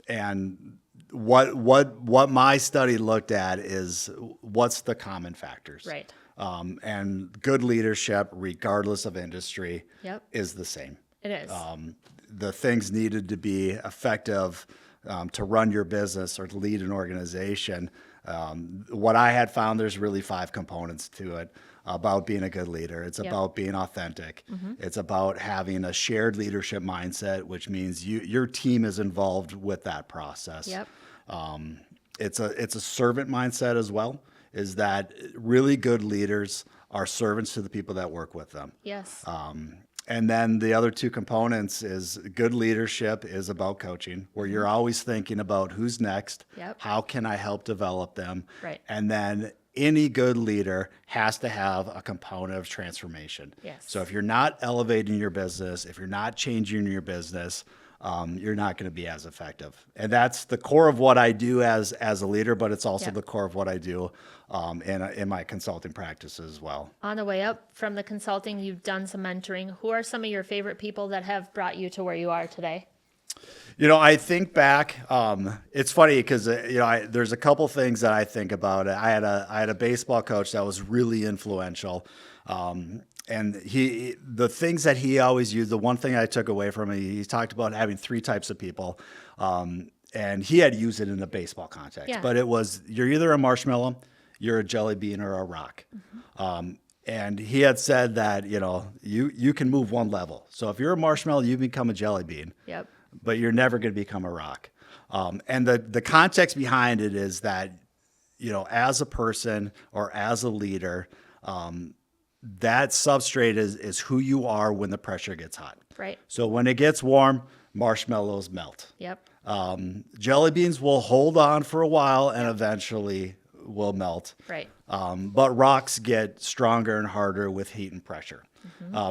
and what my study looked at is what's the common factors, Right. And good leadership, regardless of industry, Yep. is the same. It is. The things needed to be effective to run your business or to lead an organization What I had found, there's really 5 components to it about being a good leader. It's about being authentic. It's about having a shared leadership mindset, which means your team is involved with that process. Yep. It's a servant mindset as well, is that really good leaders are servants to the people that work with them. Yes. And then the other 2 components is good leadership is about coaching, where you're always thinking about who's next, Yep. how can I help develop them, Right. and then any good leader has to have a component of transformation. Yes. So if you're not elevating your business, if you're not changing your business, you're not going to be as effective. And that's the core of what I do as a leader, but it's also Yep. the core of what I do in my consulting practice as well. On the way up from the consulting, you've done some mentoring. Who are some of your favorite people that have brought you to where you are today? I think back. It's funny because there's a couple things that I think about. I had a baseball coach that was really influential, and the things that he always used. The one thing I took away from it, he talked about having 3 types of people, and he had used it in a baseball context. Yeah. But it was, you're either a marshmallow, you're a jelly bean, or a rock. And he had said that you can move one level. So if you're a marshmallow, you become a jelly bean. Yep. But you're never going to become a rock. And the context behind it is that, as a person or as a leader, that substrate is who you are when the pressure gets hot. Right. So when it gets warm, marshmallows melt. Yep. Jelly beans will hold on for a while and eventually will melt. Right. But rocks get stronger and harder with heat and pressure.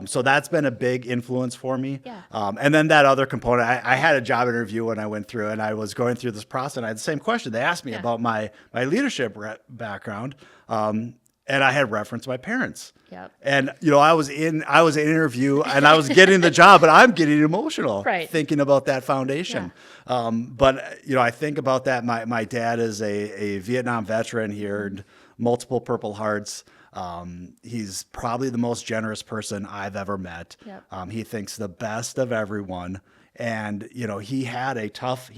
So that's been a big influence for me. Yeah. And then that other component, I had a job interview when I went through, and I was going through this process, and I had the same question. They asked me about my leadership background, and I had referenced my parents. Yep. And I was in an interview, and I was getting the job, but I'm getting emotional Right. thinking about that foundation. But I think about that. My dad is a Vietnam veteran. He earned multiple Purple Hearts. He's probably the most generous person I've ever met. Yep. He thinks the best of everyone. And, he had a tough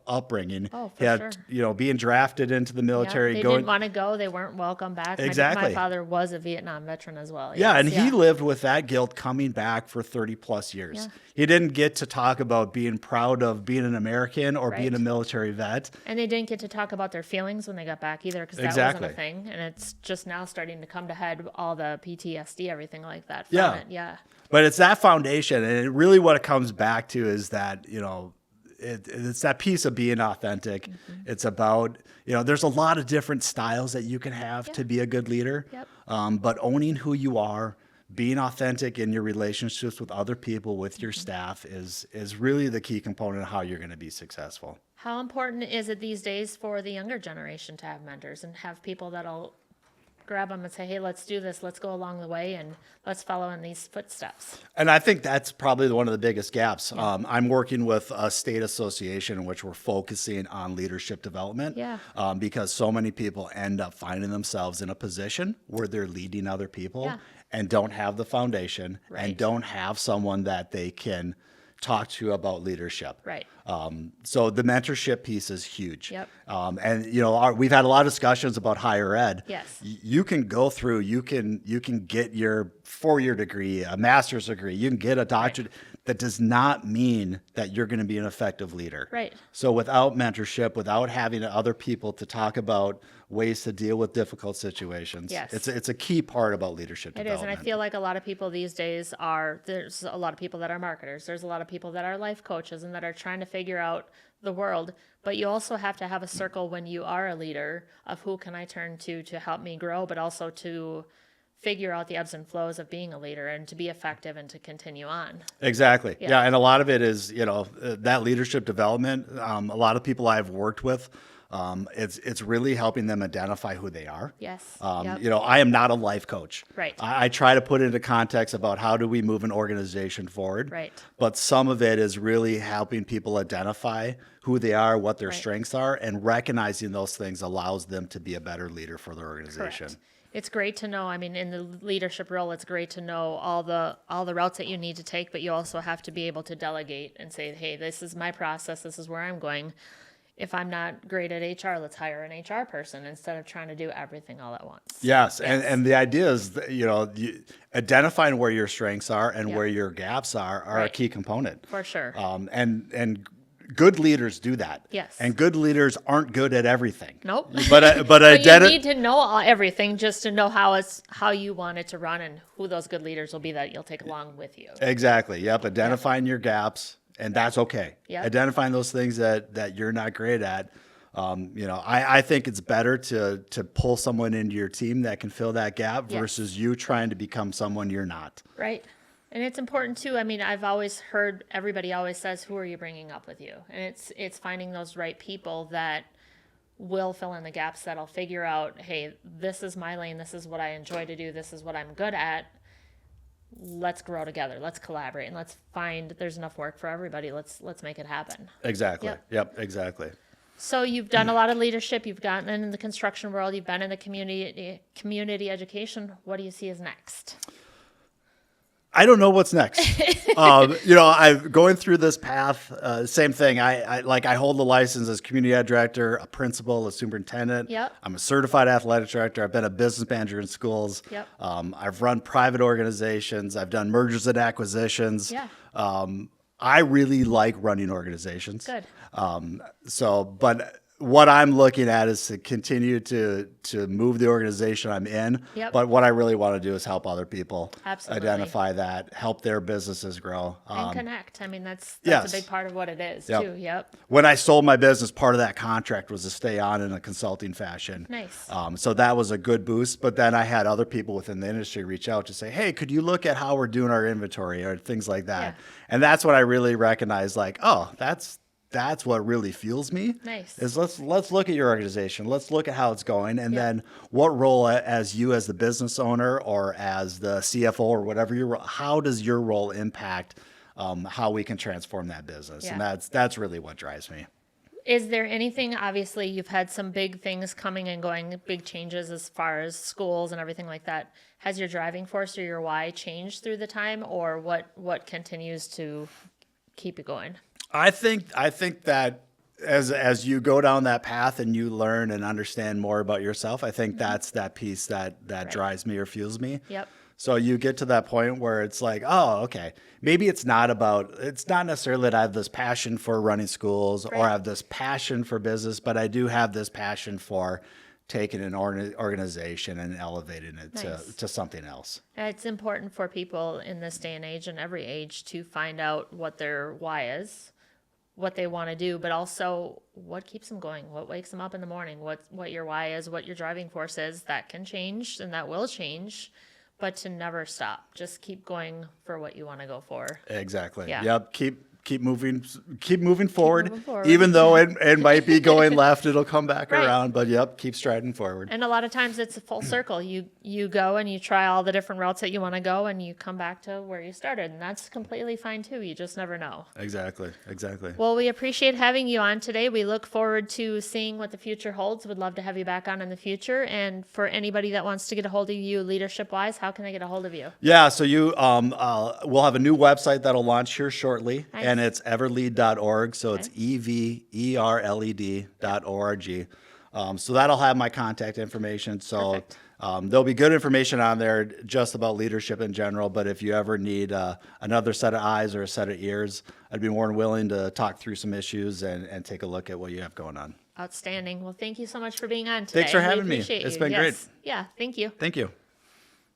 upbringing. Oh, for he had, sure. Being drafted into the military. They didn't want to go. They weren't welcome back. Exactly. My father was a Vietnam veteran as well. Yeah, Yes. and he lived with that guilt coming back for 30 plus years. Yeah. He didn't get to talk about being proud of being an American or being Right. a military vet. And they didn't get to talk about their feelings when they got back either, because that Exactly. wasn't a thing. And it's just now starting to come to head, all the PTSD, everything like that. From Yeah. It. Yeah. But it's that foundation, and really what it comes back to is that, it's that piece of being authentic. It's about, there's a lot of different styles that you can have to be a good leader. Yep. But owning who you are, being authentic in your relationships with other people, with your staff is really the key component of how you're going to be successful. How important is it these days for the younger generation to have mentors and have people that'll grab them and say, hey, let's do this. Let's go along the way and let's follow in these footsteps. And I think that's probably one of the biggest gaps. I'm working with a state association in which we're focusing on leadership development. Yeah. Because so many people end up finding themselves in a position where they're leading other people Yeah. and don't have the foundation Right. and don't have someone that they can talk to about leadership. Right. So the mentorship piece is huge. Yep. And we've had a lot of discussions about higher ed. Yes. You can go through. You can get your 4-year degree, a master's degree. You can get a doctorate. That does not mean that you're going to be an effective leader. Right. So without mentorship, without having other people to talk about ways to deal with difficult situations, Yes. it's a key part about leadership It is, development. and I feel like a lot of people these days there's a lot of people that are marketers. There's a lot of people that are life coaches and that are trying to figure out the world. But you also have to have a circle when you are a leader of who can I turn to help me grow, but also to figure out the ebbs and flows of being a leader and to be effective and to continue on. Exactly. Yeah. Yeah. And a lot of it is, that leadership development. A lot of people I've worked with, it's really helping them identify who they are. Yes. Yep. Yep. I am not a life coach. Right. I try to put it into context about how do we move an organization forward. Right. But some of it is really helping people identify who they are, what their Right. strengths are, and recognizing those things allows them to be a better leader for their organization. Correct. It's great to know. I mean, in the leadership role, it's great to know all the routes that you need to take, but you also have to be able to delegate and say, hey, this is my process. This is where I'm going. if I'm not great at HR, let's hire an HR person instead of trying to do everything all at once. Yes. And the idea is, that, identifying where your strengths are and Yep. where your gaps are a Right. key component. For sure. And good leaders do that. Yes. And good leaders aren't good at everything. Nope. But But you need to know everything just to know how you want it to run and who those good leaders will be that you'll take along with you. Exactly. Yep. Identifying your gaps, and that's okay. Yep. Identifying those things that you're not great at. I think it's better to pull someone into your team that can fill that gap Yes. versus you trying to become someone you're not. Right. And it's important too. I mean, I've always heard everybody always says, who are you bringing up with you? And it's finding those right people that will fill in the gaps, that'll figure out, hey, this is my lane. This is what I enjoy to do. This is what I'm good at. Let's grow together. Let's collaborate and let's find there's enough work for everybody. Let's make it happen. Exactly. Yep. Exactly. So you've done a lot of leadership. You've gotten in the construction world. You've been in the community education. What do you see as next? I don't know what's next. I'm going through this path. Same thing. I hold the license as community ed director, a principal, a superintendent. Yep. I'm a certified athletic director. I've been a business manager in schools. Yep. I've run private organizations. I've done mergers and acquisitions. Yeah. I really like running organizations. Good. But what I'm looking at is to continue to move the organization I'm in. Yep. But what I really want to do is help other people Absolutely. identify that, help their businesses grow. And connect. I mean, that's yes. a big part of what it is Yep. too. Yep. When I sold my business, part of that contract was to stay on in a consulting fashion. Nice. So that was a good boost. But then I had other people within the industry reach out to say, hey, could you look at how we're doing our inventory or things like that? Yeah. And that's what I really recognized, like, oh, that's what really fuels me. Nice. Is let's look at your organization. Let's look at how it's going. And then what role as you as the business owner or as the CFO or whatever your role, how does your role impact how we can transform that business? Yeah. And that's really what drives me. Is there anything, obviously you've had some big things coming and going, big changes as far as schools and everything like that. Has your driving force or your why changed through the time, or what continues to keep you going? I think that as you go down that path and you learn and understand more about yourself, I think that's that piece that Right. drives me or fuels me. Yep. So you get to that point where it's like, oh, okay, maybe it's not necessarily that I have this passion for running schools or Right. I have this passion for business, but I do have this passion for taking an organization and elevating it Nice. to something else. It's important for people in this day and age and every age to find out what their why is, what they want to do, but also what keeps them going, what wakes them up in the morning, what your why is, what your driving force is. That can change and that will change, but to never stop. Just keep going for what you want to go for. Exactly. Yeah. Yep. Keep moving forward. moving forward. Even though it might be going left, it'll come back Right. around. But yep, keep striding forward. And a lot of times it's a full circle. You go and you try all the different routes that you want to go and you come back to where you started. And that's completely fine too. You just never know. Exactly. Well, we appreciate having you on today. We look forward to seeing what the future holds. Would love to have you back on in the future. And for anybody that wants to get a hold of you leadership wise, how can they get a hold of you? Yeah. So we'll have a new website that'll launch here shortly, Nice. and it's everlead.org. So it's Okay. EVERLED.org. So that'll have my contact information. So Perfect. there'll be good information on there just about leadership in general. But if you ever need another set of eyes or a set of ears, I'd be more than willing to talk through some issues and take a look at what you have going on. Outstanding. Well, thank you so much for being on today. Thanks for We having me. appreciate It's you. been great. Yeah, thank you. Thank you.